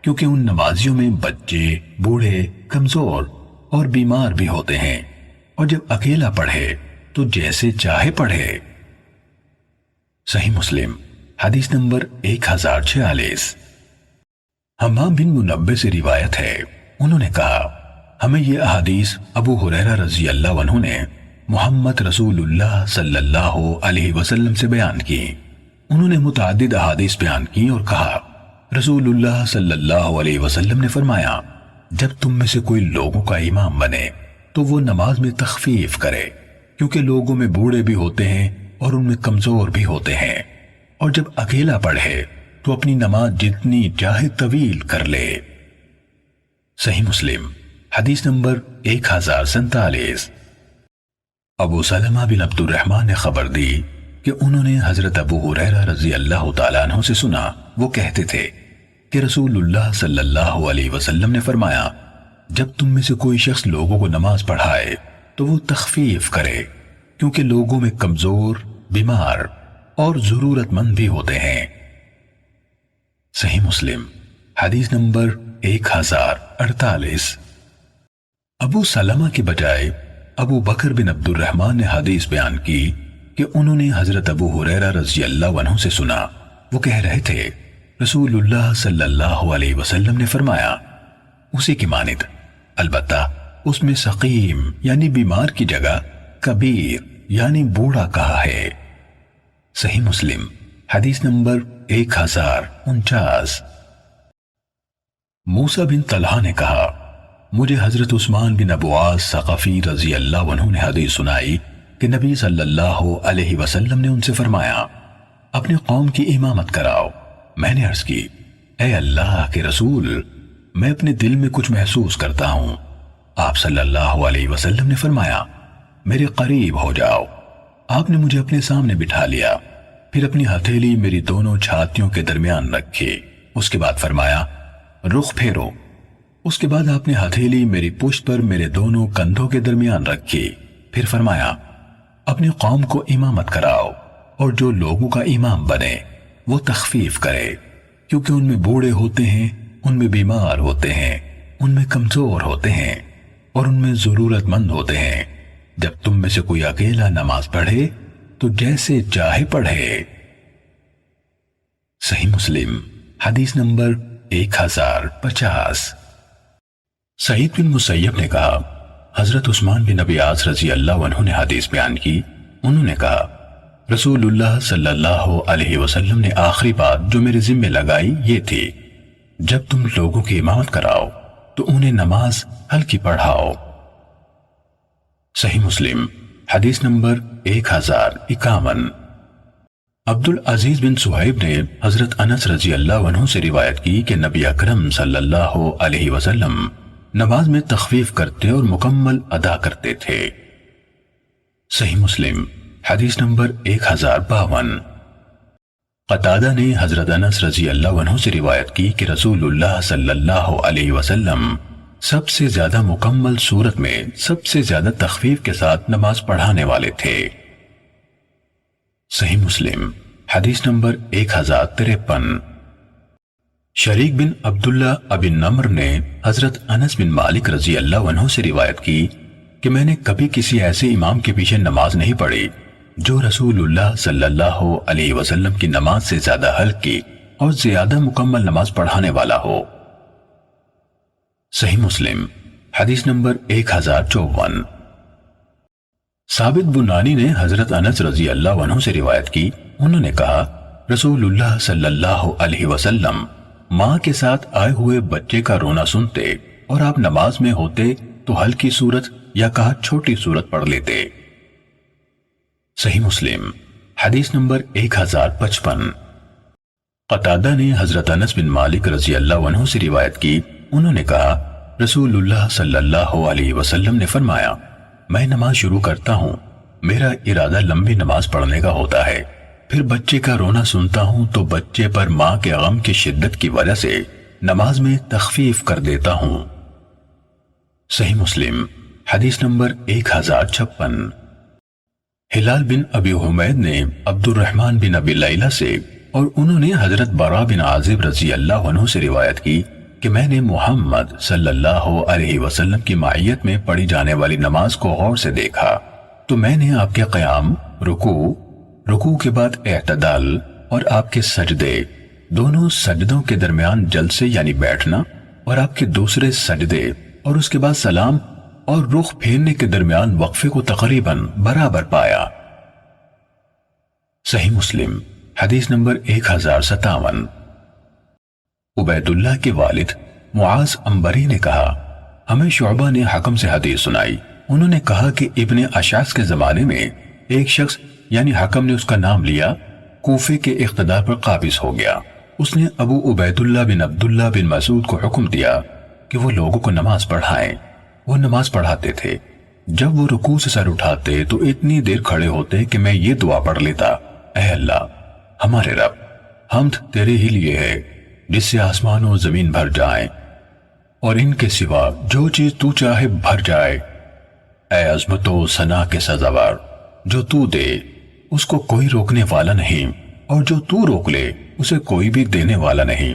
S1: کیونکہ ان نمازیوں میں بچے، بوڑھے، کمزور اور بیمار بھی ہوتے ہیں، اور جب اکیلا پڑھے تو جیسے چاہے پڑھے۔ صحیح مسلم حدیث نمبر 1046۔ حمام بن منبہ سے روایت ہے، انہوں نے کہا، ہمیں یہ احادیث ابو ہریرہ رضی اللہ عنہ نے محمد رسول اللہ صلی اللہ علیہ وسلم سے بیان کی۔ انہوں نے متعدد احادیث بیان کی اور کہا، رسول اللہ صلی اللہ علیہ وسلم نے فرمایا، جب تم میں سے کوئی لوگوں کا امام بنے تو وہ نماز میں تخفیف کرے کیونکہ لوگوں میں بوڑھے بھی ہوتے ہیں اور ان میں کمزور بھی ہوتے ہیں، اور جب اکیلا پڑھے تو اپنی نماز جتنی چاہے طویل کر لے۔ صحیح مسلم حدیث نمبر 1047۔ ابو سلمہ بن عبد الرحمن نے خبر دی کہ انہوں نے حضرت ابو ہریرہ رضی اللہ تعالیٰ عنہ سے سنا، وہ کہتے تھے کہ رسول اللہ صلی اللہ علیہ وسلم نے فرمایا، جب تم میں سے کوئی شخص لوگوں کو نماز پڑھائے تو وہ تخفیف کرے کیونکہ لوگوں میں کمزور، بیمار اور ضرورت مند بھی ہوتے ہیں۔ صحیح مسلم حدیث نمبر 1048۔ ابو سلمہ کے بجائے ابو بکر بن عبد الرحمن نے حدیث بیان کی کہ انہوں نے حضرت ابو ہریرہ رضی اللہ عنہ سے سنا، وہ کہہ رہے تھے، رسول اللہ صلی اللہ علیہ وسلم نے فرمایا، اسی کی مانند، البتہ اس میں سقیم یعنی بیمار کی جگہ کبیر یعنی بوڑھا کہا ہے۔ صحیح مسلم حدیث نمبر 1049۔ موسیٰ بن طلحہ نے کہا، مجھے حضرت عثمان بن ابو عاص ثقفی رضی اللہ عنہ نے حدیث سنائی کہ نبی صلی اللہ علیہ وسلم نے ان سے فرمایا، اپنی قوم کی امامت کراؤ۔ میں نے عرض کی، اے اللہ کے رسول، میں اپنے دل میں کچھ محسوس کرتا ہوں۔ آپ صلی اللہ علیہ وسلم نے فرمایا، میرے قریب ہو جاؤ۔ آپ نے مجھے اپنے سامنے بٹھا لیا، پھر اپنی ہتھیلی میری دونوں چھاتیوں کے درمیان رکھی، اس کے بعد فرمایا، رخ پھیرو۔ اس کے بعد آپ نے ہتھیلی میری پشت پر میرے دونوں کندھوں کے درمیان رکھی، پھر فرمایا، اپنی قوم کو امامت کراؤ، اور جو لوگوں کا امام بنے وہ تخفیف کرے کیونکہ ان میں بوڑھے ہوتے ہیں، ان میں بیمار ہوتے ہیں، ان میں کمزور ہوتے ہیں اور ان میں ضرورت مند ہوتے ہیں۔ جب تم میں سے کوئی اکیلا نماز پڑھے تو جیسے چاہے پڑھے۔ صحیح مسلم حدیث نمبر 1050۔ سعید بن مسیب نے کہا، حضرت عثمان بن ابی عاص رضی اللہ عنہ نے حدیث بیان کی۔ انہوں نے کہا، رسول اللہ صلی اللہ علیہ وسلم نے آخری بات جو میرے ذمہ لگائی یہ تھی، جب تم لوگوں کی امامت کراؤ تو انہیں نماز ہلکی پڑھاؤ۔ صحیح مسلم حدیث نمبر 1051۔ عبدالعزیز بن صہیب نے حضرت انس رضی اللہ عنہ سے روایت کی کہ نبی اکرم صلی اللہ علیہ وسلم نماز میں تخفیف کرتے اور مکمل ادا کرتے تھے۔ صحیح مسلم حدیث نمبر 1052۔ قتادہ نے حضرت انس رضی اللہ عنہ سے روایت کی کہ رسول اللہ صلی اللہ علیہ وسلم سب سے زیادہ مکمل صورت میں سب سے زیادہ تخفیف کے ساتھ نماز پڑھانے والے تھے۔ صحیح مسلم حدیث نمبر 1053۔ شریک بن عبداللہ ابن نمر نے حضرت انس بن مالک رضی اللہ عنہ سے روایت کی کہ میں نے کبھی کسی ایسے امام کے پیچھے نماز نہیں پڑھی جو رسول اللہ صلی اللہ علیہ وسلم کی نماز سے زیادہ ہلکی اور زیادہ مکمل نماز پڑھانے والا ہو۔ صحیح مسلم حدیث نمبر 1054۔ ثابت بنانی نے حضرت انس رضی اللہ عنہ سے روایت کی۔ انہوں نے کہا، رسول اللہ صلی اللہ علیہ وسلم ماں کے ساتھ آئے ہوئے بچے کا رونا سنتے اور آپ نماز میں ہوتے تو ہلکی صورت یا کہا چھوٹی صورت پڑھ لیتے۔ صحیح مسلم حدیث نمبر 1055۔ قتادہ نے حضرت انس بن مالک رضی اللہ عنہ سے روایت کی۔ انہوں نے کہا، رسول اللہ صلی اللہ علیہ وسلم نے فرمایا، میں نماز شروع کرتا ہوں، میرا ارادہ لمبی نماز پڑھنے کا ہوتا ہے، پھر بچے کا رونا سنتا ہوں تو بچے پر ماں کے غم کی شدت کی وجہ سے نماز میں تخفیف کر دیتا ہوں۔ صحیح مسلم حدیث نمبر 1056۔ ہلال بن ابی حمید نے عبد الرحمن بن ابی لیلہ سے اور انہوں نے حضرت براء بن عازب رضی اللہ عنہ سے روایت کی کہ میں نے محمد صلی اللہ علیہ وسلم کی معیت میں پڑھی جانے والی نماز کو غور سے دیکھا تو میں نے آپ کے قیام، رکوع کے بعد اعتدال اور آپ کے سجدے، دونوں سجدوں کے درمیان جلسے یعنی بیٹھنا، اور آپ کے دوسرے سجدے اور اس کے بعد سلام اور رخ پھیرنے کے درمیان وقفے کو تقریباً برابر پایا۔ صحیح مسلم حدیث نمبر 1057۔ عبید اللہ کے والد معاذ عنبری نے کہا، ہمیں شعبہ نے حکم سے حدیث سنائی۔ انہوں نے کہا کہ ابن اشعث کے زمانے میں ایک شخص یعنی حکم نے اس کا نام لیا، کوفے کے اقتدار پر قابض ہو گیا۔ اس نے ابو عبید اللہ بن عبداللہ بن مسعود کو حکم دیا کہ وہ لوگوں کو نماز پڑھائیں۔ وہ نماز پڑھاتے تھے۔ جب وہ رکوع سے سر اٹھاتے تو اتنی دیر کھڑے ہوتے کہ میں یہ دعا پڑھ لیتا، اے اللہ ہمارے رب، حمد تیرے ہی لیے ہے جس سے آسمان و زمین بھر جائیں اور ان کے سوا جو چیز تو چاہے بھر جائے۔ اے عظمت و ثنا کے سزاوار، جو تو دے اس کو کوئی روکنے والا نہیں، اور جو تو روک لے اسے کوئی بھی دینے والا نہیں،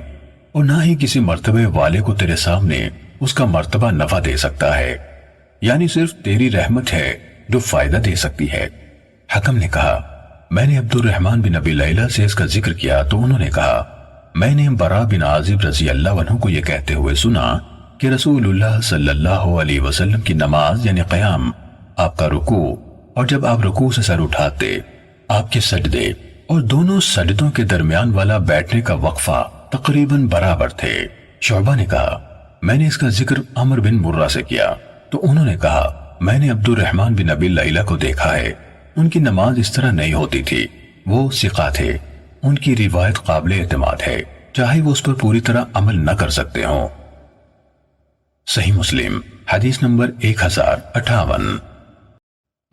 S1: اور نہ ہی کسی مرتبے والے کو تیرے سامنے اس کا مرتبہ نفع دے سکتا ہے، یعنی صرف تیری رحمت ہے جو فائدہ دے سکتی ہے۔ حکم نے کہا، میں نے عبد الرحمن بن ابی لیلہ سے اس کا ذکر کیا تو انہوں نے کہا، میں نے براء بن عازب رضی اللہ عنہ کو یہ کہتے ہوئے سنا کہ رسول اللہ صلی اللہ علیہ وسلم کی نماز یعنی قیام، آپ کا رکوع، اور جب آپ رکوع سے سر اٹھاتے آپ کے سجدے اور دونوں سجدوں کے درمیان والا بیٹھنے کا وقفہ تقریباً برابر تھے۔ شعبہ نے کہا، میں نے اس کا ذکر عمر بن مرہ سے کیا تو انہوں نے کہا، میں نے عبد الرحمن بن ابی لیلہ کو دیکھا ہے، ان کی نماز اس طرح نہیں ہوتی تھی، وہ ثقہ تھے، ان کی روایت قابل اعتماد ہے، چاہے وہ اس پر پوری طرح عمل نہ کر سکتے ہوں۔ صحیح مسلم حدیث نمبر 1058۔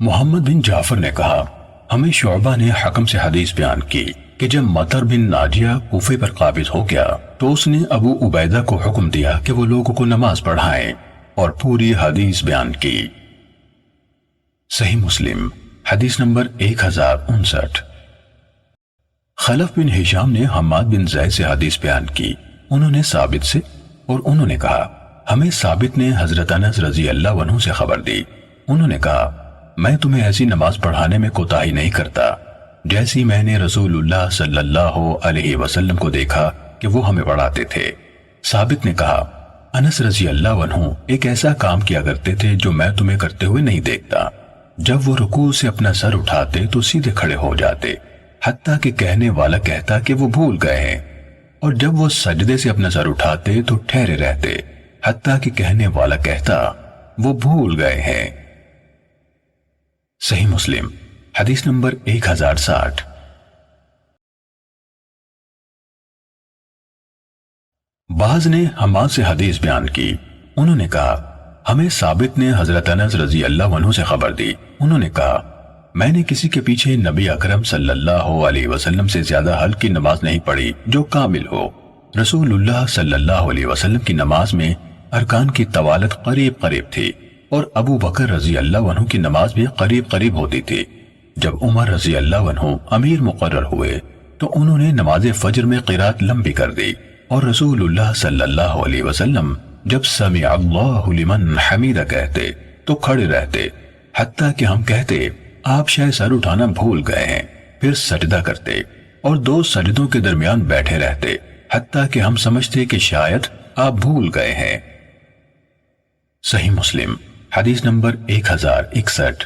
S1: محمد بن جعفر نے کہا، ہمیں شعبہ نے حکم سے حدیث بیان کی کہ جب مطر بن ناجیہ کوفے پر قابض ہو گیا تو اس نے ابو عبیدہ کو حکم دیا کہ وہ لوگوں کو نماز پڑھائیں، اور پوری حدیث بیان کی۔ صحیح مسلم حدیث نمبر 1059۔ خلف بن ہشام نے حماد بن زید سے حدیث بیان کی، انہوں نے ثابت سے، اور انہوں نے کہا ہمیں ثابت نے حضرت انس رضی اللہ عنہ سے خبر دی، انہوں نے کہا میں تمہیں ایسی نماز پڑھانے میں کوتاہی نہیں کرتا جیسی میں نے رسول اللہ صلی اللہ علیہ وسلم کو دیکھا کہ وہ ہمیں پڑھاتے تھے۔ ثابت نے کہا انس رضی اللہ عنہ ایک ایسا کام کیا کرتے تھے جو میں تمہیں کرتے ہوئے نہیں دیکھتا۔ جب وہ رکوع سے اپنا سر اٹھاتے تو سیدھے کھڑے ہو جاتے، حتیٰ کہ کہنے والا کہتا کہ وہ بھول گئے ہیں، اور جب وہ سجدے سے اپنا سر اٹھاتے تو ٹھہرے رہتے، حتیٰ کہ کہنے والا کہتا وہ بھول گئے ہیں۔ صحیح مسلم حدیث نمبر 1060۔ بعض نے حماد سے حدیث بیان کی، انہوں نے کہا ہمیں ثابت نے حضرت انس رضی اللہ عنہ سے خبر دی، انہوں نے کہا میں نے کسی کے پیچھے نبی اکرم صلی اللہ علیہ وسلم سے زیادہ ہلکی نماز نہیں پڑھی جو کامل ہو۔ رسول اللہ صلی اللہ علیہ وسلم کی نماز میں ارکان کی طوالت قریب قریب تھی، اور ابو بکر رضی اللہ عنہ کی نماز بھی قریب قریب ہوتی تھی۔ جب عمر رضی اللہ عنہ امیر مقرر ہوئے تو انہوں نے نماز فجر میں قرات لمبی کر دی، اور رسول اللہ صلی اللہ علیہ وسلم جب سمع اللہ لمن حمیدہ کہتے تو کھڑے رہتے، حتیٰ کہ ہم کہتے آپ شاید سر اٹھانا بھول گئے ہیں، پھر سجدہ کرتے اور دو سجدوں کے درمیان بیٹھے رہتے، حتیٰ کہ ہم سمجھتے کہ شاید آپ بھول گئے ہیں۔ صحیح مسلم حدیث نمبر 1061۔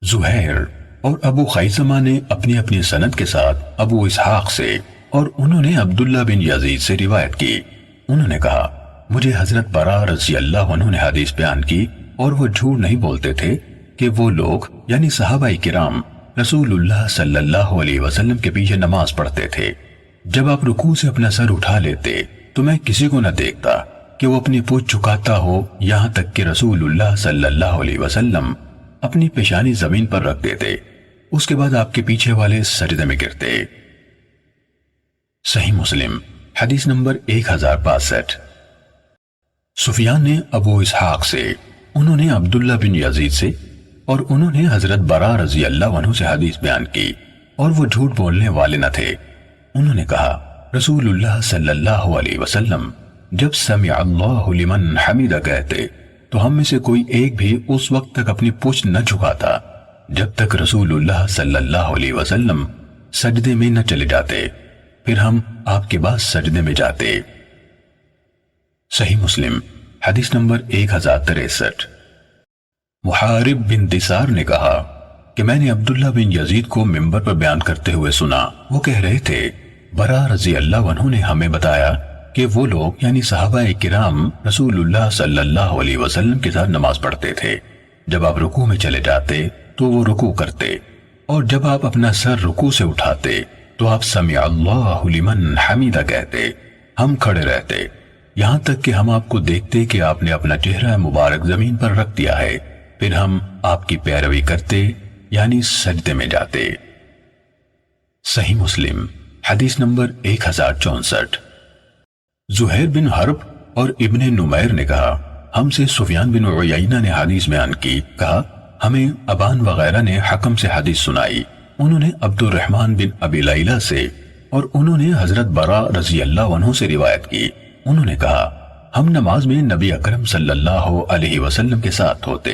S1: زہیر اور ابو خیثمہ نے اپنی اپنی سند کے ساتھ ابو اسحاق سے اور انہوں نے عبداللہ بن یزید سے روایت کی، انہوں نے کہا مجھے حضرت براء رضی اللہ عنہ نے حدیث بیان کی، اور وہ جھوٹ نہیں بولتے تھے کہ وہ لوگ یعنی صحابہ کرام رسول اللہ صلی اللہ علیہ وسلم کے پیچھے نماز پڑھتے تھے۔ جب آپ رکوع سے اپنا سر اٹھا لیتے تو میں کسی کو نہ دیکھتا کہ وہ اپنی پوچھ چکاتا ہو، یہاں تک کہ رسول اللہ صلی اللہ علیہ وسلم اپنی پیشانی زمین پر رکھ دیتے، اس کے بعد آپ کے پیچھے والے سجدے میں گرتے۔ صحیح مسلم حدیث نمبر 1062۔ سفیان نے ابو اسحاق سے، انہوں نے عبداللہ بن یزید سے اور انہوں نے حضرت براء رضی اللہ عنہ سے حدیث بیان کی، اور وہ جھوٹ بولنے والے نہ تھے۔ انہوں نے کہا رسول اللہ صلی اللہ علیہ وسلم جب سمع اللہ لمن حمیدہ کہتے تو ہم میں سے کوئی ایک بھی اس وقت تک اپنی پوچھ نہ جھکاتا جب تک رسول اللہ صلی اللہ علیہ وسلم سجدے میں نہ چلے جاتے، پھر ہم آپ کے بعد سجدے میں جاتے۔ صحیح مسلم حدیث نمبر 1063۔ محارب بن دثار نے کہا کہ میں نے عبداللہ بن یزید کو منبر پر بیان کرتے ہوئے سنا، وہ کہہ رہے تھے براء رضی اللہ عنہ نے ہمیں بتایا کہ وہ لوگ یعنی صحابہ کرام رسول اللہ صلی اللہ علیہ وسلم کے ساتھ نماز پڑھتے تھے، جب آپ رکوع میں چلے جاتے تو وہ رکوع کرتے، اور جب آپ اپنا سر رکوع سے اٹھاتے تو آپ سمع اللہ لمن حمیدہ کہتے، ہم کھڑے رہتے، یہاں تک کہ ہم آپ کو دیکھتے کہ آپ نے اپنا چہرہ مبارک زمین پر رکھ دیا ہے، پھر ہم آپ کی پیروی کرتے یعنی سجدے میں جاتے۔ صحیح مسلم حدیث نمبر 1064۔ زہیر بن حرب اور ابن نمیر نے کہا ہم سے سفیان بن عیینہ نے حدیث بیان کی، کہا ہمیں ابان وغیرہ نے حکم سے حدیث سنائی، انہوں نے عبد الرحمن بن ابی لیلہ سے اور انہوں نے حضرت براء رضی اللہ عنہ سے روایت کی، انہوں نے کہا ہم نماز میں نبی اکرم صلی اللہ علیہ وسلم کے ساتھ ہوتے،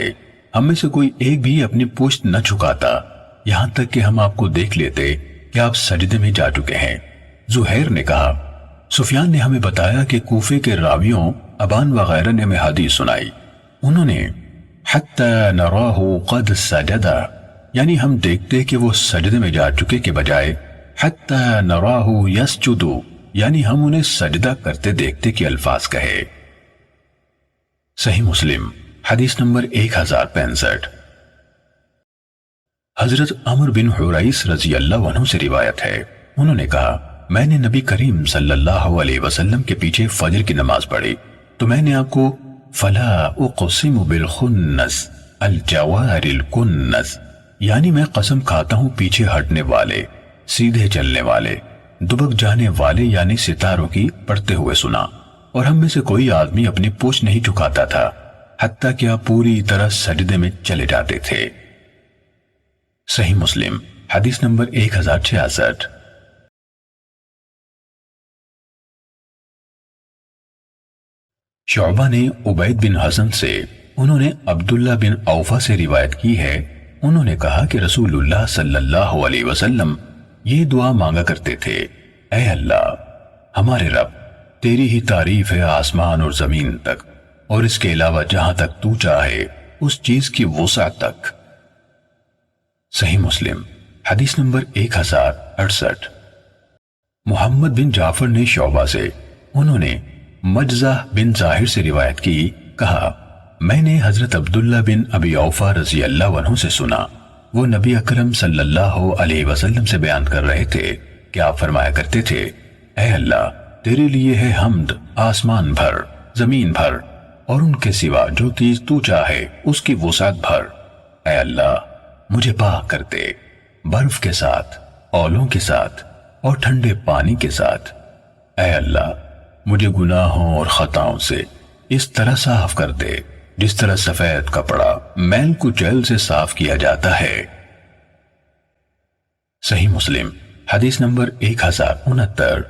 S1: ہم میں سے کوئی ایک بھی اپنی پشت نہ جھکاتا یہاں تک کہ ہم آپ کو دیکھ لیتے کہ آپ سجدے میں جا چکے ہیں۔ زہیر نے کہا سفیان نے ہمیں بتایا کہ کوفے کے راویوں ابان وغیرہ نے ہمیں حدیث سنائی، انہوں نے حتی نراہ قد سجدہ یعنی ہم دیکھتے کہ وہ سجدے میں جا چکے کے بجائے حتی نراہ یسجدو یعنی ہم انہیں سجدہ کرتے دیکھتے کہ الفاظ کہے۔ صحیح مسلم حدیث نمبر 1065۔ حضرت عمر بن حریث رضی اللہ عنہ سے روایت ہے، انہوں نے کہا میں نے نبی کریم صلی اللہ علیہ وسلم کے پیچھے فجر کی نماز پڑھی تو میں نے آپ کو فلا اقسم بالخنس الجوار الکنس یعنی میں قسم کھاتا ہوں پیچھے ہٹنے والے، سیدھے چلنے والے، دبک جانے والے یعنی ستاروں کی پڑھتے ہوئے سنا، اور ہم میں سے کوئی آدمی اپنی پوچھ نہیں جھکاتا تھا حتیٰ کہ آپ پوری طرح سجدے میں چلے جاتے تھے۔ صحیح مسلم حدیث نمبر 1066۔ شعبہ نے عبید بن حسن سے، انہوں نے عبداللہ بن اوفا سے روایت کی ہے، انہوں نے کہا کہ رسول اللہ صلی اللہ علیہ وسلم یہ دعا مانگا کرتے تھے: اے اللہ ہمارے رب، تیری ہی تعریف ہے آسمان اور زمین تک، اور اس کے علاوہ جہاں تک تو چاہے اس چیز کی وسعت تک۔ صحیح مسلم حدیث نمبر 1068۔ محمد بن جعفر نے شعبہ سے، انہوں نے مجزہ بن ظاہر سے روایت کی، کہا میں نے حضرت عبداللہ بن ابی اوفا رضی اللہ عنہ سے سنا، وہ نبی اکرم صلی اللہ علیہ وسلم سے بیان کر رہے تھے کہ آپ فرمایا کرتے تھے: اے اللہ تیرے لیے ہے حمد آسمان بھر، زمین بھر، اور ان کے سوا جو چیز تو چاہے اس کی وسعت بھر۔ اے اللہ مجھے پاک کر دے، برف کے ساتھ، اولوں کے ساتھ، اور ٹھنڈے پانی کے ساتھ۔ اے اللہ مجھے گناہوں اور خطاؤں سے اس طرح صاف کر دے جس طرح سفید کپڑا میل کچیل سے صاف کیا جاتا ہے۔ صحیح مسلم حدیث نمبر 1069۔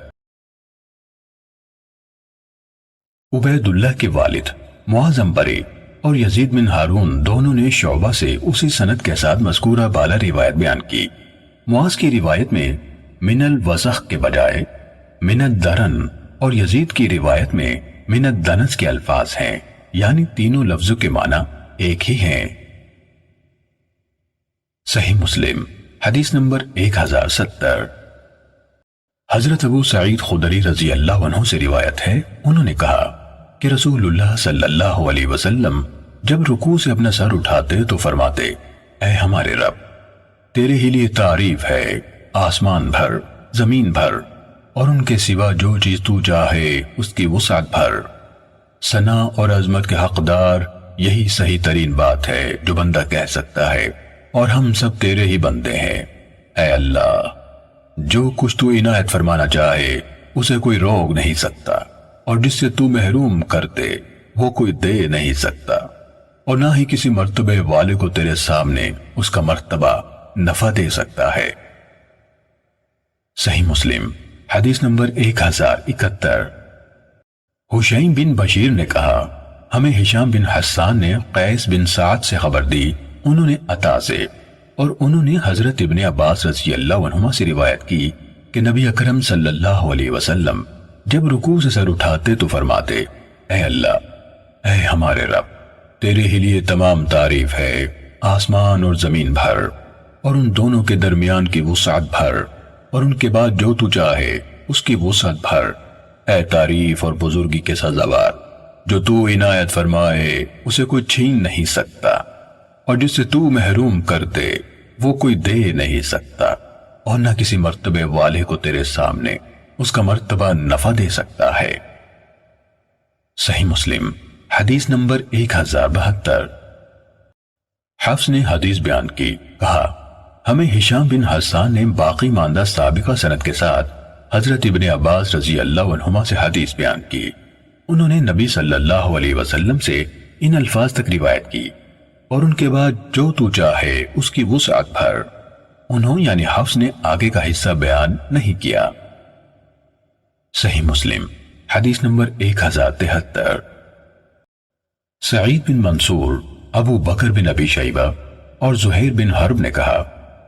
S1: عبید اللہ کے والد معاذ عنبری اور یزید بن ہارون دونوں نے شعبہ سے اسی سند کے ساتھ مذکورہ بالا روایت بیان کی۔ معاذ کی روایت میں من الوسخ کے بجائے من الدرن، اور یزید کی روایت میں من الدنس کے الفاظ ہیں، یعنی تینوں لفظوں کے معنی ایک ہی ہیں۔ صحیح مسلم حدیث نمبر 1070۔ حضرت ابو سعید خدری رضی اللہ عنہ سے روایت ہے، انہوں نے کہا کہ رسول اللہ صلی اللہ علیہ وسلم جب رکوع سے اپنا سر اٹھاتے تو فرماتے: اے ہمارے رب، تیرے ہی لیے تعریف ہے آسمان بھر، زمین بھر، اور ان کے سوا جو چیز تو چاہے اس کی وسعت بھر۔ ثنا اور عظمت کے حقدار یہی صحیح ترین بات ہے جو بندہ کہہ سکتا ہے، اور ہم سب تیرے ہی بندے ہیں۔ اے اللہ جو کچھ تو عنایت فرمانا چاہے اسے کوئی روک نہیں سکتا، اور جس سے تو محروم کر دے وہ کوئی دے نہیں سکتا، اور نہ ہی کسی مرتبے والے کو تیرے سامنے اس کا مرتبہ نفع دے سکتا ہے۔ صحیح مسلم حدیث نمبر 1071۔ حشیم بن بشیر نے کہا ہمیں ہشام بن حسان نے قیس بن سعد سے خبر دی، انہوں نے عطا سے، اور انہوں نے حضرت ابن عباس رضی اللہ عنہما سے روایت کی کہ نبی اکرم صلی اللہ علیہ وسلم جب رکوع سے سر اٹھاتے تو فرماتے: اے اللہ، اے ہمارے رب، تیرے ہی لیے تمام تعریف ہے آسمان اور زمین بھر، اور ان دونوں کے درمیان کی وسعت بھر، اور ان کے بعد جو تو چاہے اس کی وسعت بھر۔ اے تعریف اور بزرگی کے سزاوار، جو تو عنایت فرمائے اسے کوئی چھین نہیں سکتا، اور جس سے تو محروم کر دے وہ کوئی دے نہیں سکتا، اور نہ کسی مرتبے والے کو تیرے سامنے اس کا مرتبہ نفع دے سکتا ہے۔ صحیح مسلم حدیث نمبر 1072۔ حفص نے حدیث بیان کی، کہا ہمیں ہشام بن حسان نے باقی ماندہ سابقہ سند کے ساتھ حضرت ابن عباس رضی اللہ عنہما سے حدیث بیان کی، انہوں نے نبی صلی اللہ علیہ وسلم سے ان الفاظ تک روایت کی، اور ان کے بعد جو تو چاہے اس کی وسعت بھر۔ انہوں یعنی حفص نے آگے کا حصہ بیان نہیں کیا۔ صحیح مسلم حدیث نمبر 1073۔ سعید بن منصور، ابو بکر بن ابی شیبہ اور زہیر بن حرب نے کہا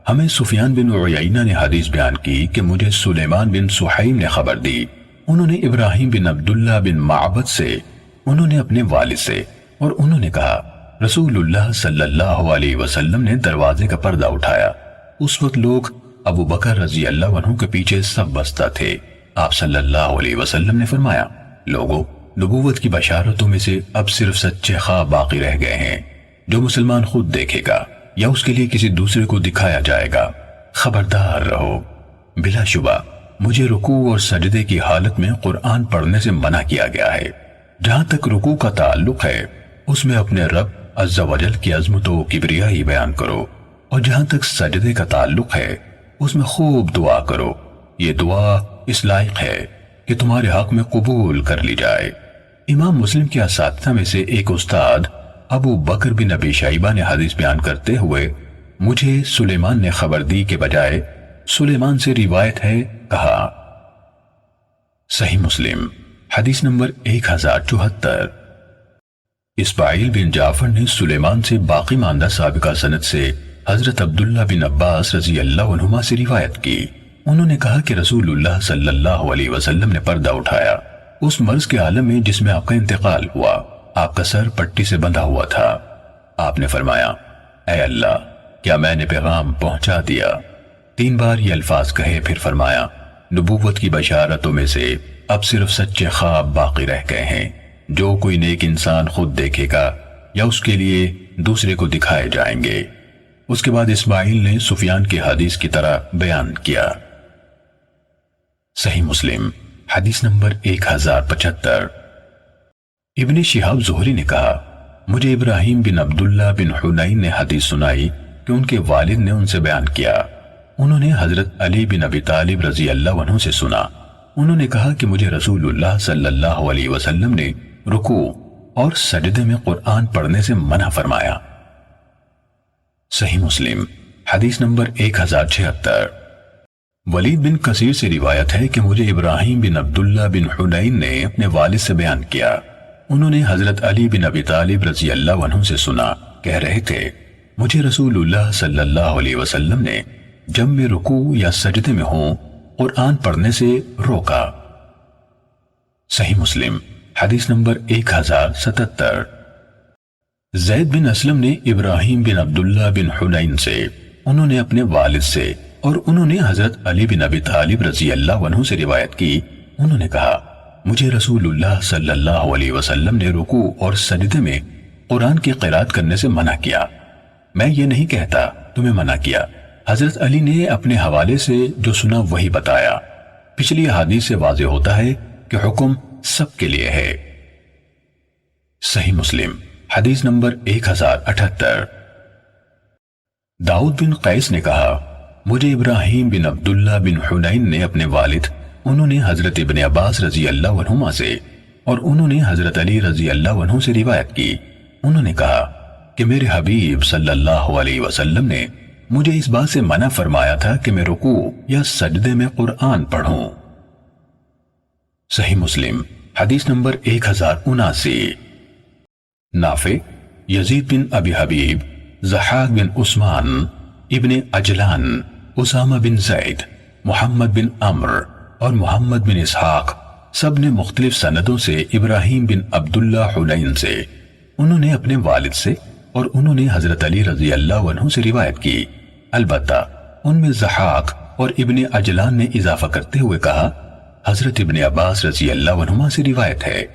S1: ہمیں سفیان بن عیینہ نے حدیث بیان کی کہ مجھے سلیمان بن سحیم نے خبر دی، انہوں نے ابراہیم بن عبداللہ بن معبد سے، انہوں نے اپنے والد سے، اور انہوں نے کہا رسول اللہ صلی اللہ علیہ وسلم نے دروازے کا پردہ اٹھایا، اس وقت لوگ ابو بکر رضی اللہ عنہ کے پیچھے سب بستہ تھے۔ آپ صلی اللہ علیہ وسلم نے فرمایا لوگوں، نبوت کی بشارتوں میں سے اب صرف سچے خواب باقی رہ گئے ہیں، جو مسلمان خود دیکھے گا یا اس کے لیے کسی دوسرے کو دکھایا جائے گا۔ خبردار رہو، بلا شبہ مجھے رکوع اور سجدے کی حالت میں قرآن پڑھنے سے منع کیا گیا ہے۔ جہاں تک رکوع کا تعلق ہے اس میں اپنے رب عز و جل کی عظمت و کبریائی بیان کرو، اور جہاں تک سجدے کا تعلق ہے اس میں خوب دعا کرو، یہ دعا اس لائق ہے کہ تمہارے حق میں قبول کر لی جائے۔ امام مسلم کے اساتذہ میں سے ایک استاد ابو بکر بن ابی شیبہ نے حدیث بیان کرتے ہوئے مجھے سلیمان نے خبر دی کے بجائے سلیمان سے روایت ہے کہا۔ صحیح مسلم حدیث نمبر 1074۔ اسماعیل بن جعفر نے سلیمان سے باقی ماندہ سابقہ سند سے حضرت عبداللہ بن عباس رضی اللہ عنہما سے روایت کی۔ انہوں نے کہا کہ رسول اللہ صلی اللہ علیہ وسلم نے پردہ اٹھایا اس مرض کے عالم میں جس میں آپ کا انتقال ہوا۔ آپ کا سر پٹی سے بندھا ہوا تھا۔ آپ نے فرمایا، اے اللہ، کیا میں نے پیغام پہنچا دیا؟ 3 بار یہ الفاظ کہے، پھر فرمایا، نبوت کی بشارتوں میں سے اب صرف سچے خواب باقی رہ گئے ہیں جو کوئی نیک انسان خود دیکھے گا یا اس کے لیے دوسرے کو دکھائے جائیں گے۔ اس کے بعد اسماعیل نے سفیان کی حدیث کی طرح بیان کیا۔ صحیح مسلم حدیث نمبر 1075۔ ابن شہاب زہری نے کہا، مجھے ابراہیم بن عبداللہ بن حنین نے حدیث سنائی کہ ان کے والد نے ان سے بیان کیا۔ انہوں نے حضرت علی بن ابی طالب رضی اللہ عنہ سے سنا۔ انہوں نے کہا کہ مجھے رسول اللہ صلی اللہ علیہ وسلم نے رکوع اور سجدے میں قرآن پڑھنے سے منع فرمایا۔ صحیح مسلم حدیث نمبر 1076۔ ولید بن کثیر سے روایت ہے کہ مجھے ابراہیم بن عبداللہ بن حنین نے اپنے والد سے بیان کیا۔ انہوں نے حضرت علی بن ابی طالب رضی اللہ عنہ سے سنا، کہہ رہے تھے، مجھے رسول اللہ صلی اللہ علیہ وسلم نے جب میں رکوع یا سجدے میں ہوں قرآن پڑھنے سے روکا۔ صحیح مسلم حدیث نمبر 1077۔ زید بن اسلم نے ابراہیم بن عبداللہ بن حنین سے، انہوں نے اپنے والد سے اور انہوں نے حضرت علی بن ابی طالب رضی اللہ عنہ سے روایت کی۔ انہوں نے کہا، مجھے رسول اللہ صلی اللہ علیہ وسلم نے رکوع اور سجدے میں قرآن کی قرات کرنے سے منع کیا۔ میں یہ نہیں کہتا تمہیں منع کیا۔ حضرت علی نے اپنے حوالے سے جو سنا وہی بتایا۔ پچھلی حدیث سے واضح ہوتا ہے کہ حکم سب کے لیے ہے۔ صحیح مسلم حدیث نمبر 1078۔ داؤد بن قیس نے کہا، مجھے ابراہیم بن عبداللہ بن حنین نے اپنے والد، انہوں نے حضرت ابن عباس رضی اللہ عنہما سے اور انہوں نے حضرت علی رضی اللہ عنہ سے روایت کی۔ انہوں نے کہا کہ میرے حبیب صلی اللہ علیہ وسلم نے مجھے اس بات سے منع فرمایا تھا کہ میں رکوع یا سجدے میں قرآن پڑھوں۔ صحیح مسلم حدیث نمبر 1079۔ نافع، یزید بن ابی حبیب، ضحاک بن عثمان، ابن عجلان، اسامہ بن زید، محمد بن عمر اور محمد بن اسحاق سب نے مختلف سندوں سے ابراہیم بن عبداللہ حنین سے، انہوں نے اپنے والد سے اور انہوں نے حضرت علی رضی اللہ عنہ سے روایت کی۔ البتہ ان میں ضحاک اور ابن عجلان نے اضافہ کرتے ہوئے کہا، حضرت ابن عباس رضی اللہ عنہما سے روایت ہے،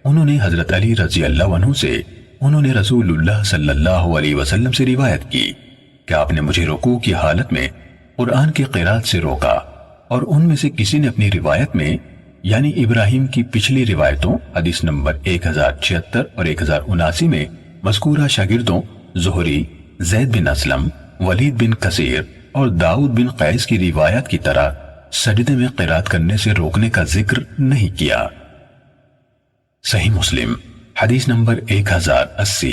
S1: انہوں نے حضرت علی رضی اللہ عنہ سے، انہوں نے رسول اللہ صلی اللہ علیہ وسلم سے روایت کی کہ آپ نے مجھے رکوع کی حالت میں قرآن کی قرات سے روکا۔ اور ان میں سے کسی نے اپنی روایت میں، یعنی ابراہیم کی پچھلی روایتوں حدیث نمبر 1076 اور 1079 میں مذکورہ شاگردوں زہری، زید بن اسلم، ولید بن کثیر اور داؤد بن قیس کی روایت کی طرح سجدے میں قرات کرنے سے روکنے کا ذکر نہیں کیا۔ صحیح مسلم حدیث نمبر 1080۔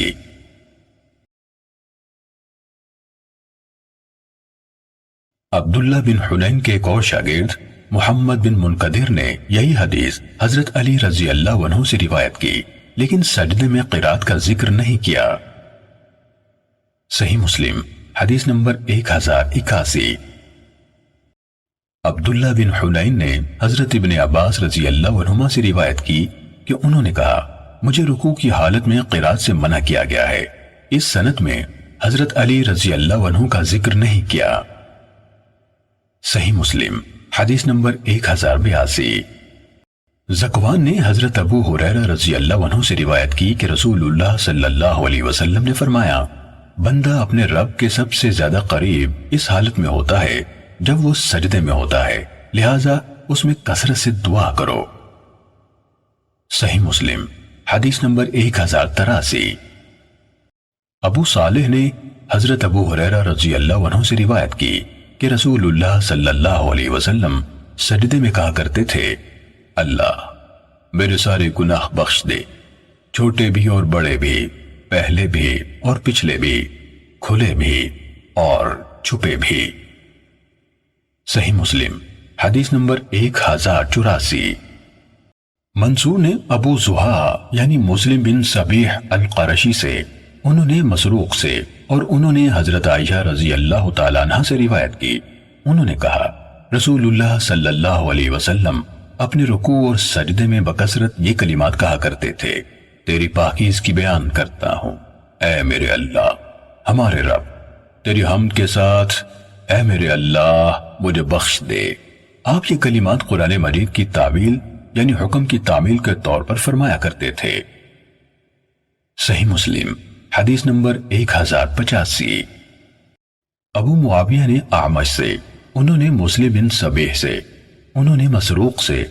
S1: عبداللہ بن حنین کے ایک اور شاگرد محمد بن منقدر نے یہی حدیث حضرت علی رضی اللہ عنہ سے روایت کی، لیکن سجدے میں قرات کا ذکر نہیں کیا۔ صحیح مسلم حدیث نمبر 1081۔ عبداللہ بن حنین نے حضرت ابن عباس رضی اللہ عنہما سے روایت کی کہ انہوں نے کہا، مجھے رکوع کی حالت میں قرات سے منع کیا گیا ہے۔ اس سند میں حضرت علی رضی اللہ عنہ کا ذکر نہیں کیا۔ صحیح مسلم حدیث نمبر 1082۔ زکوان نے حضرت ابو ہریرہ رضی اللہ عنہ سے روایت کی کہ رسول اللہ صلی اللہ علیہ وسلم نے فرمایا، بندہ اپنے رب کے سب سے زیادہ قریب اس حالت میں ہوتا ہے جب وہ سجدے میں ہوتا ہے، لہٰذا اس میں کثرت سے دعا کرو۔ صحیح مسلم حدیث نمبر 1083۔ ابو صالح نے حضرت ابو ہریرہ رضی اللہ عنہ سے روایت کی کہ رسول اللہ صلی اللہ علیہ وسلم سجدے میں کہا کرتے تھے، اللہ میرے سارے گناہ بخش دے، چھوٹے بھی اور بڑے بھی، پہلے بھی اور پچھلے بھی، کھلے بھی اور چھپے بھی۔ صحیح مسلم حدیث نمبر 1084۔ منصور نے ابو زحا یعنی مسلم بن صبیح القرشی سے، انہوں نے مسروق سے، اور انہوں نے حضرت عائشہ رضی اللہ تعالیٰ عنہ سے روایت کی، انہوں نے کہا رسول اللہ صلی اللہ علیہ وسلم اپنے رکوع اور سجدے میں بکثرت یہ کلمات کہا کرتے تھے، تیری پاکیزگی بیان کرتا ہوں، اے میرے اللہ ہمارے رب، تیری حمد کے ساتھ اے میرے اللہ مجھے بخش دے۔ آپ یہ کلمات قرآن مجید کی تعویل یعنی حکم کی تعمیل کے طور پر فرمایا کرتے تھے۔ صحیح مسلم حدیث نمبر 1085۔ ابو معاویہ نے اعمش سے، انہوں نے مسلم بن صبیح سے، انہوں نے مسروق سے،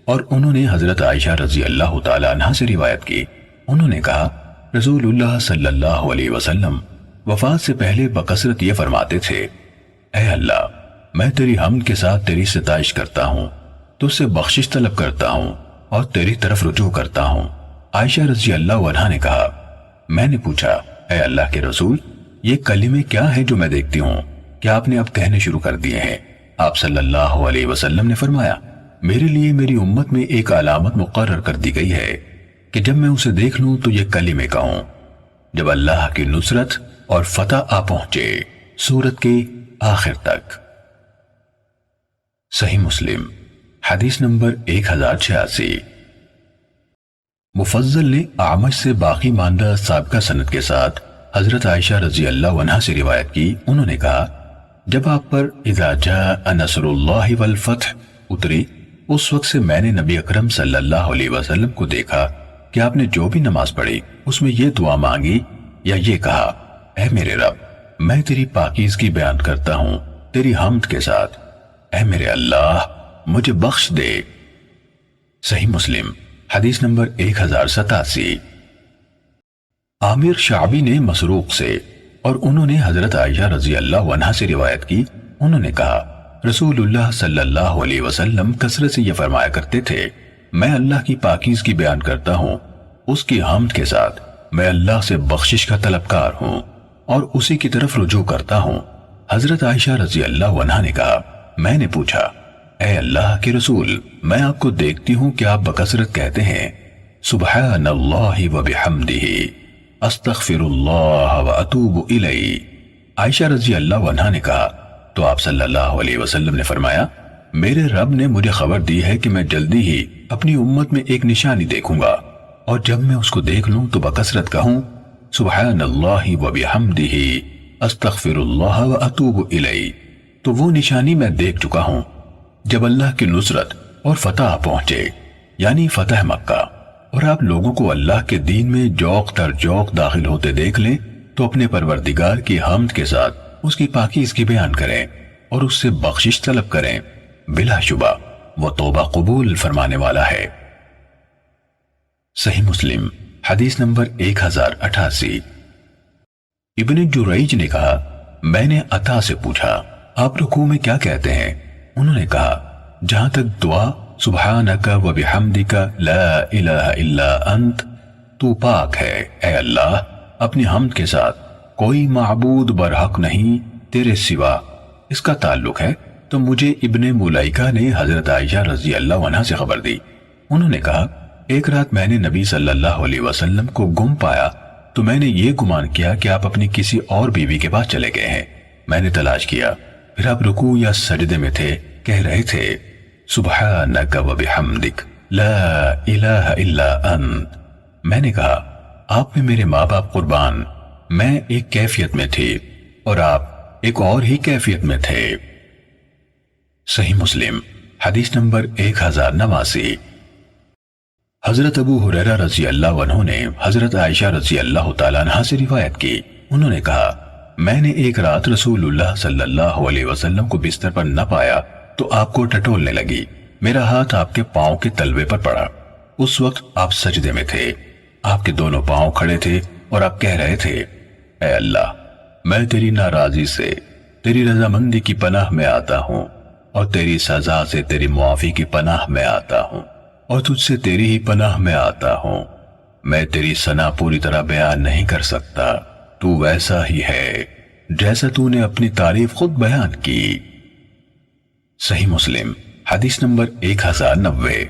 S1: اور انہوں نے حضرت عائشہ رضی اللہ تعالی عنہ سے روایت کی، انہوں نے کہا رسول اللہ صلی اللہ علیہ وسلم وفات سے پہلے بکثرت یہ فرماتے تھے، اے اللہ میں تیری حمد کے ساتھ تیری ستائش کرتا ہوں، تجھ سے بخشش طلب کرتا ہوں اور تیری طرف رجوع کرتا ہوں۔ عائشہ رضی اللہ عنہا نے کہا میں نے پوچھا اے اللہ کے رسول یہ کلمے کیا ہیں جو میں دیکھتی ہوں، کیا آپ نے اب کہنے شروع کر دیے ہیں؟ آپ صلی اللہ علیہ وسلم نے فرمایا میرے لیے میری امت میں ایک علامت مقرر کر دی گئی ہے کہ جب میں اسے دیکھ لوں تو یہ کلمے کہوں، جب اللہ کی نصرت اور فتح آ پہنچے سورت کے آخر تک۔ صحیح مسلم حدیث نمبر 1086۔ مفضل نے اعمش سے باقی ماندہ سابقہ سند کے ساتھ حضرت عائشہ رضی اللہ عنہا سے روایت کی، انہوں نے کہا جب آپ پر اذا جاء نصر اللہ والفتح اتری اس وقت سے میں نے نبی اکرم صلی اللہ علیہ وسلم کو دیکھا کہ آپ نے جو بھی نماز پڑھی اس میں یہ دعا مانگی یا یہ کہا اے میرے رب میں تیری پاکیزگی بیان کرتا ہوں تیری حمد کے ساتھ، اے میرے اللہ مجھے بخش دے۔ صحیح مسلم حدیث نمبر 1087۔ عامر شعبی نے مسروق سے، اور انہوں نے حضرت عائشہ رضی اللہ عنہا سے روایت کی، انہوں نے کہا رسول اللہ صلی اللہ علیہ وسلم کثرت سے یہ فرمایا کرتے تھے میں اللہ کی پاکیزگی بیان کرتا ہوں، اس کی حمد کے ساتھ میں اللہ سے بخشش کا طلبکار ہوں اور اسی کی طرف رجوع کرتا ہوں۔ حضرت عائشہ رضی اللہ عنہا نے کہا میں نے پوچھا اے اللہ کے رسول میں آپ کو دیکھتی ہوں کہ آپ بکثرت کہتے ہیں سبحان اللہ وبحمدہ استغفر اللہ واتوب الیہ۔ عائشہ رضی اللہ عنہا نے کہا تو آپ صلی اللہ علیہ وسلم نے فرمایا میرے رب نے مجھے خبر دی ہے کہ میں جلدی ہی اپنی امت میں ایک نشانی دیکھوں گا، اور جب میں اس کو دیکھ لوں تو بکثرت کہوں سبحان اللہ وبحمدہ استغفر اللہ واتوب الیہ، تو وہ نشانی میں دیکھ چکا ہوں جب اللہ کی نصرت اور فتح پہنچے یعنی فتح مکہ، اور آپ لوگوں کو اللہ کے دین میں جوق تر جوق داخل ہوتے دیکھ لیں تو اپنے پروردگار کی حمد کے ساتھ اس کی پاکیزگی بیان کریں اور اس سے بخشش طلب کریں، بلا شبہ وہ توبہ قبول فرمانے والا ہے۔ صحیح مسلم حدیث نمبر 1088۔ ابن جریج نے کہا میں نے عطا سے پوچھا آپ رکوع میں کیا کہتے ہیں؟ انہوں نے کہا جہاں تک دعا سبحانک وبحمدک لا الہ الا انت، تو پاک ہے اے اللہ اپنی حمد کے ساتھ کوئی معبود برحق نہیں تیرے سوا، اس کا تعلق ہے تو مجھے ابن ملائکہ نے حضرت عائشہ رضی اللہ عنہا سے خبر دی، انہوں نے کہا ایک رات میں نے نبی صلی اللہ علیہ وسلم کو گم پایا تو میں نے یہ گمان کیا کہ آپ اپنی کسی اور بیوی کے پاس چلے گئے ہیں، میں نے تلاش کیا پھر آپ رکوع یا سجدے میں تھے، کہہ رہے تھے سبحانک وبحمدک لا الہ الا انت، میں نے کہا آپ میں میرے ماں باپ قربان، میں ایک کیفیت میں تھی اور آپ ایک اور ہی کیفیت میں تھے۔ صحیح مسلم حدیث نمبر 1089۔ حضرت ابو ہریرہ رضی اللہ عنہ نے حضرت عائشہ رضی اللہ تعالیٰ عنہ سے روایت کی، انہوں نے کہا میں نے ایک رات رسول اللہ صلی اللہ علیہ وسلم کو بستر پر نہ پایا تو آپ کو ٹٹولنے لگی، میرا ہاتھ آپ کے پاؤں کے تلوے پر پڑا، اس وقت آپ سجدے میں تھے، آپ کے دونوں پاؤں کھڑے تھے اور آپ کہہ رہے تھے اے اللہ میں تیری ناراضی سے تیری رضامندی کی پناہ میں آتا ہوں اور تیری سزا سے تیری معافی کی پناہ میں آتا ہوں اور تجھ سے تیری ہی پناہ میں آتا ہوں، میں تیری ثنا پوری طرح بیان نہیں کر سکتا، تو ویسا ہی ہے جیسا تو نے اپنی تعریف خود بیان کی۔ صحیح مسلم حدیث نمبر 1090۔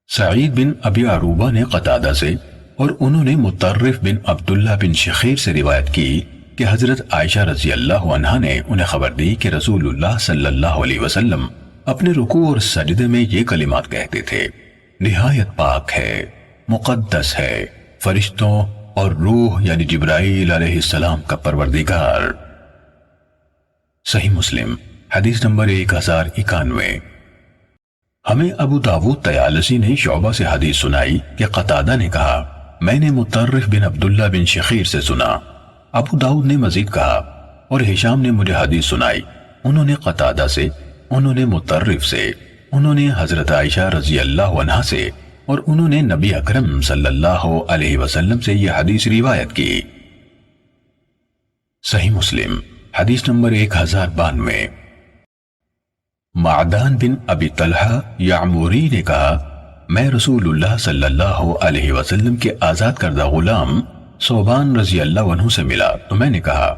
S1: سعید بن ابی عروبہ نے قتادہ سے اور انہوں نے مطرف بن عبداللہ بن شخیر سے روایت کی کہ حضرت عائشہ رضی اللہ عنہا نے انہیں خبر دی کہ رسول اللہ صلی اللہ علیہ وسلم اپنے رکوع اور سجدے میں یہ کلمات کہتے تھے: نہایت پاک ہے، مقدس ہے، فرشتوں اور روح یعنی جبرائیل علیہ السلام کا پروردگار۔ صحیح مسلم حدیث نمبر 1091۔ ہمیں ابو داود طیالسی نے شعبہ سے حدیث سنائی کہ قتادہ نے کہا میں نے مطرف بن عبداللہ بن شخیر سے سنا۔ ابو داود نے مزید کہا اور ہشام نے مجھے حدیث سنائی، انہوں نے قتادہ سے، انہوں نے مطرف سے، انہوں نے حضرت عائشہ رضی اللہ عنہا سے اور انہوں نے نبی اکرم صلی اللہ علیہ وسلم سے یہ حدیث روایت کی۔ صحیح مسلم حدیث نمبر 1092۔ معدان بن ابی طلحہ یعموری نے کہا میں رسول اللہ صلی اللہ علیہ وسلم کے آزاد کردہ غلام ثوبان رضی اللہ عنہ سے ملا تو میں نے کہا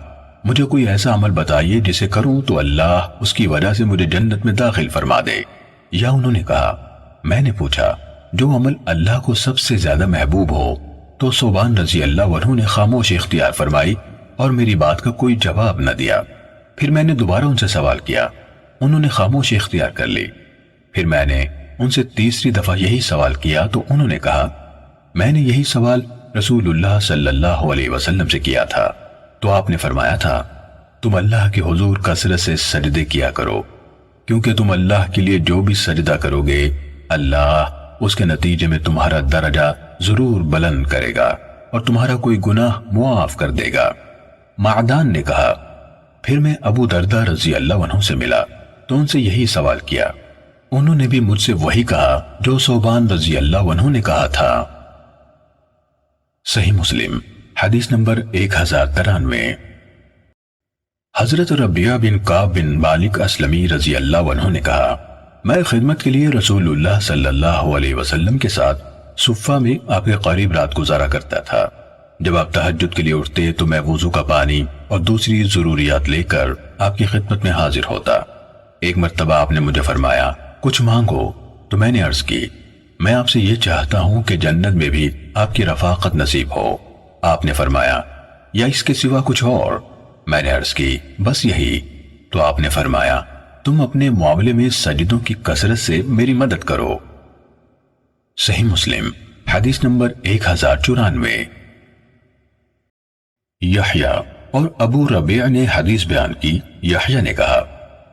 S1: مجھے کوئی ایسا عمل بتائیے جسے کروں تو اللہ اس کی وجہ سے مجھے جنت میں داخل فرما دے، یا انہوں نے کہا میں نے پوچھا جو عمل اللہ کو سب سے زیادہ محبوب ہو، تو ثوبان رضی اللہ عنہ نے خاموشی اختیار فرمائی اور میری بات کا کوئی جواب نہ دیا۔ پھر میں نے دوبارہ ان سے سوال کیا، انہوں نے خاموشی اختیار کر لی۔ پھر میں نے ان سے تیسری دفعہ یہی سوال کیا تو انہوں نے کہا میں نے یہی سوال رسول اللہ صلی اللہ علیہ وسلم سے کیا تھا تو آپ نے فرمایا تھا تم اللہ کے حضور کثرت سے سجدے کیا کرو، کیونکہ تم اللہ کے لیے جو بھی سجدہ کرو گے اللہ اس کے نتیجے میں تمہارا درجہ ضرور بلند کرے گا اور تمہارا کوئی گناہ معاف کر دے گا۔ معدان نے کہا پھر میں ابو دردہ رضی اللہ عنہ سے ملا تو ان سے یہی سوال کیا، انہوں نے بھی مجھ سے وہی کہا جو ثوبان رضی اللہ عنہ نے کہا تھا۔ صحیح مسلم حدیث نمبر 1093۔ حضرت ربیعہ بن کعب بن مالک اسلمی رضی اللہ عنہ نے کہا میں خدمت کے لیے رسول اللہ صلی اللہ علیہ وسلم کے ساتھ صفہ میں آپ کے قریب رات گزارا کرتا تھا۔ جب آپ تہجد کے لیے اٹھتے تو میں وضو کا پانی اور دوسری ضروریات لے کر آپ کی خدمت میں حاضر ہوتا۔ ایک مرتبہ آپ نے مجھے فرمایا کچھ مانگو تو میں نے عرض کی میں آپ سے یہ چاہتا ہوں کہ جنت میں بھی آپ کی رفاقت نصیب ہو۔ آپ نے فرمایا یا اس کے سوا کچھ اور؟ میں نے عرض کی بس یہی۔ تو آپ نے فرمایا تم اپنے معاملے میں سجدوں کی کثرت سے میری مدد کرو۔ صحیح مسلم حدیث نمبر 1094۔ یحییٰ اور ابو ربیع نے حدیث بیان کی۔ یحییٰ نے کہا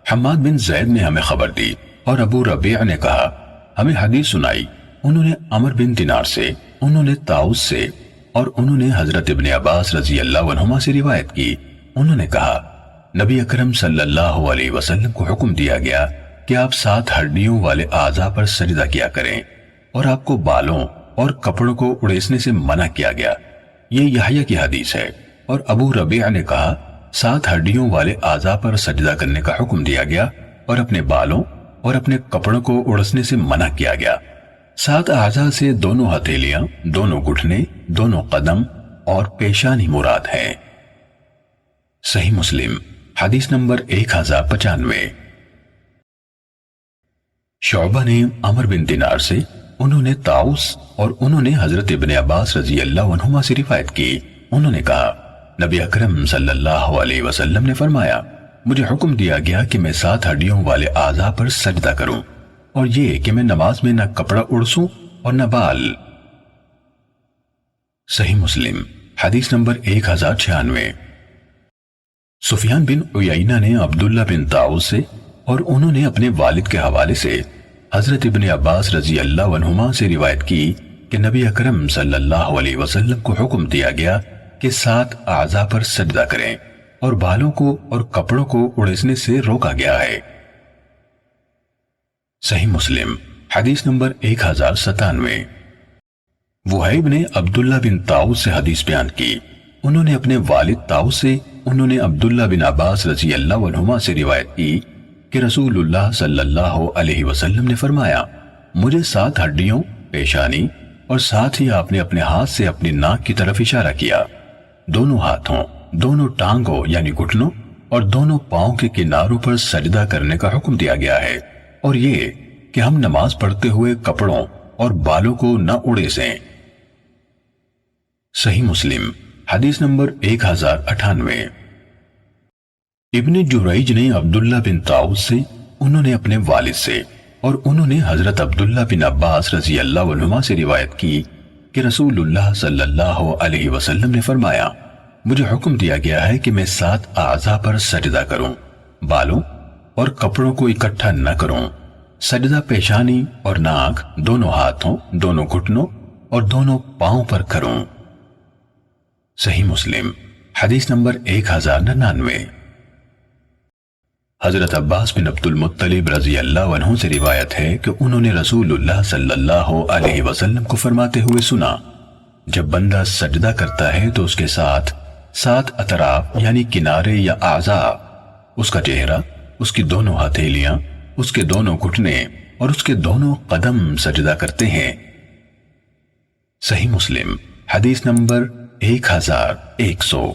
S1: حماد بن زید نے ہمیں خبر دی اور ابو ربیع نے کہا ہمیں حدیث سنائی، انہوں نے عمر بن دینار سے، انہوں نے طاؤس سے اور انہوں نے حضرت ابن عباس رضی اللہ عنہما سے روایت کی۔ انہوں نے کہا نبی اکرم صلی اللہ علیہ وسلم کو حکم دیا گیا کہ آپ 7 ہڈیوں والے اعضاء پر سجدہ کیا کریں اور آپ کو بالوں اور کپڑوں کو اڑیسنے سے منع کیا گیا۔ یہ یحییٰ کی حدیث ہے۔ اور ابو ربیع نے کہا 7 ہڈیوں والے اعضاء پر سجدہ کرنے کا حکم دیا گیا اور اپنے بالوں اور اپنے کپڑوں کو اڑسنے سے منع کیا گیا۔ 7 اعضاء سے دونوں ہتھیلیاں، دونوں گھٹنے، دونوں قدم اور پیشانی مراد ہیں۔ صحیح مسلم حدیث نمبر 1095۔ شعبہ نے عمر بن دینار سے، انہوں نے طاؤس اور انہوں نے حضرت ابن عباس رضی اللہ عنہما سے روایت کی۔ انہوں نے کہا نبی اکرم صلی اللہ علیہ وسلم نے فرمایا مجھے حکم دیا گیا کہ میں 7 ہڈیوں والے اعضاء پر سجدہ کروں اور یہ کہ میں نماز میں نہ کپڑا اڑسوں اور نہ بال۔ صحیح مسلم حدیث نمبر 1096۔ سفیان بن عیینہ نے عبداللہ بن طاؤس سے اور انہوں نے اپنے والد کے حوالے سے حضرت ابن عباس رضی اللہ عنہما سے روایت کی کہ نبی اکرم صلی اللہ علیہ وسلم کو حکم دیا گیا کہ 7 اعضاء پر سجدہ کریں اور بالوں کو اور کپڑوں کو اڑیسنے سے روکا گیا ہے۔ صحیح مسلم حدیث نمبر 1097۔ وہیب نے عبداللہ بن طاؤس سے حدیث بیان کی۔ انہوں نے اپنے والد طاؤس سے، انہوں نے عبداللہ بن عباس رضی اللہ عنہما سے روایت کی کہ رسول اللہ صلی اللہ علیہ وسلم نے فرمایا مجھے 7 ہڈیوں، پیشانی اور ساتھ ہی آپ نے اپنے ہاتھ سے اپنی ناک کی طرف اشارہ کیا، دونوں ہاتھوں، دونوں ٹانگوں یعنی گھٹنوں اور دونوں پاؤں کے کناروں پر سجدہ کرنے کا حکم دیا گیا ہے، اور یہ کہ ہم نماز پڑھتے ہوئے کپڑوں اور بالوں کو نہ اڑے سیں۔ صحیح مسلم حدیث نمبر 1098۔ ابن جریج نے عبداللہ بن طاؤس سے، انہوں نے اپنے والد سے، اور انہوں نے حضرت عبداللہ بن عباس رضی اللہ عنہما سے روایت کی کہ رسول اللہ صلی اللہ علیہ وسلم نے فرمایا، مجھے حکم دیا گیا ہے کہ میں 7 اعضاء پر سجدہ کروں، بالوں اور کپڑوں کو اکٹھا نہ کروں۔ سجدہ پیشانی اور ناک، دونوں ہاتھوں، دونوں گھٹنوں اور دونوں پاؤں پر کروں۔ صحیح مسلم حدیث نمبر 1099۔ حضرت عباس بن عبد المطلب رضی اللہ عنہ سے روایت ہے کہ انہوں نے رسول اللہ صلی اللہ علیہ وسلم کو فرماتے ہوئے سنا، جب بندہ سجدہ کرتا ہے تو اس کے ساتھ 7 اطراف یعنی کنارے یا اعضاء، اس کا چہرہ، اس کی دونوں ہتھیلیاں، اس کے دونوں گھٹنے اور اس کے دونوں قدم سجدہ کرتے ہیں۔ صحیح مسلم حدیث نمبر 1100۔